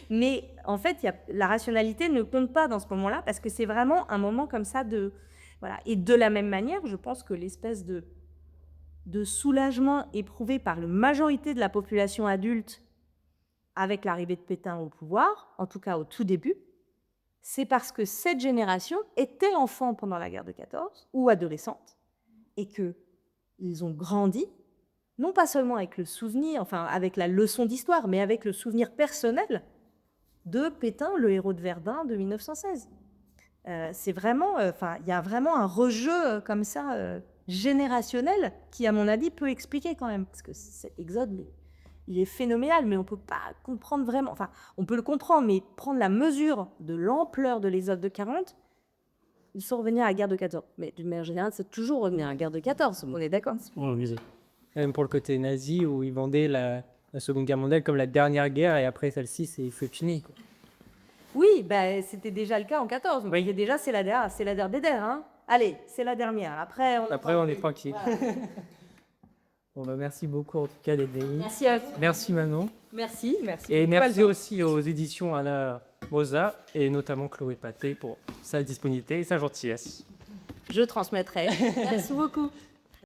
Mais en fait, la rationalité ne compte pas dans ce moment-là, parce que c'est vraiment un moment comme ça de... Voilà. Et de la même manière, je pense que l'espèce de soulagement éprouvé par la majorité de la population adulte avec l'arrivée de Pétain au pouvoir, en tout cas au tout début, c'est parce que cette génération était enfant pendant la guerre de 14 ou adolescente, et qu'ils ont grandi, non pas seulement avec le souvenir, enfin avec la leçon d'histoire, mais avec le souvenir personnel de Pétain, le héros de Verdun de 1916. C'est vraiment, il y a vraiment un rejeu comme ça générationnel qui, à mon avis, peut expliquer quand même, parce que cet exode, il est phénoménal, mais on ne peut pas comprendre vraiment, enfin, on peut le comprendre, mais prendre la mesure de l'ampleur de l'exode de 40, ils sont revenus à la guerre de 14. Mais d'une manière générale, c'est toujours revenir à la guerre de 14, on est d'accord? Même pour le côté nazi, où ils vendaient la Seconde Guerre mondiale comme la dernière guerre, et après celle-ci, c'est fini, quoi. Oui, c'était déjà le cas en 14. Oui. Déjà, c'est la dernière des der, hein. Allez, c'est la dernière. Après, on est tranquille. Voilà. Bon, merci beaucoup en tout cas d'être venus. Merci à vous. Merci Manon. Merci. Et merci aussi aux éditions Anna Mosa et notamment Chloé Paté pour sa disponibilité et sa gentillesse. Je transmettrai. Merci beaucoup.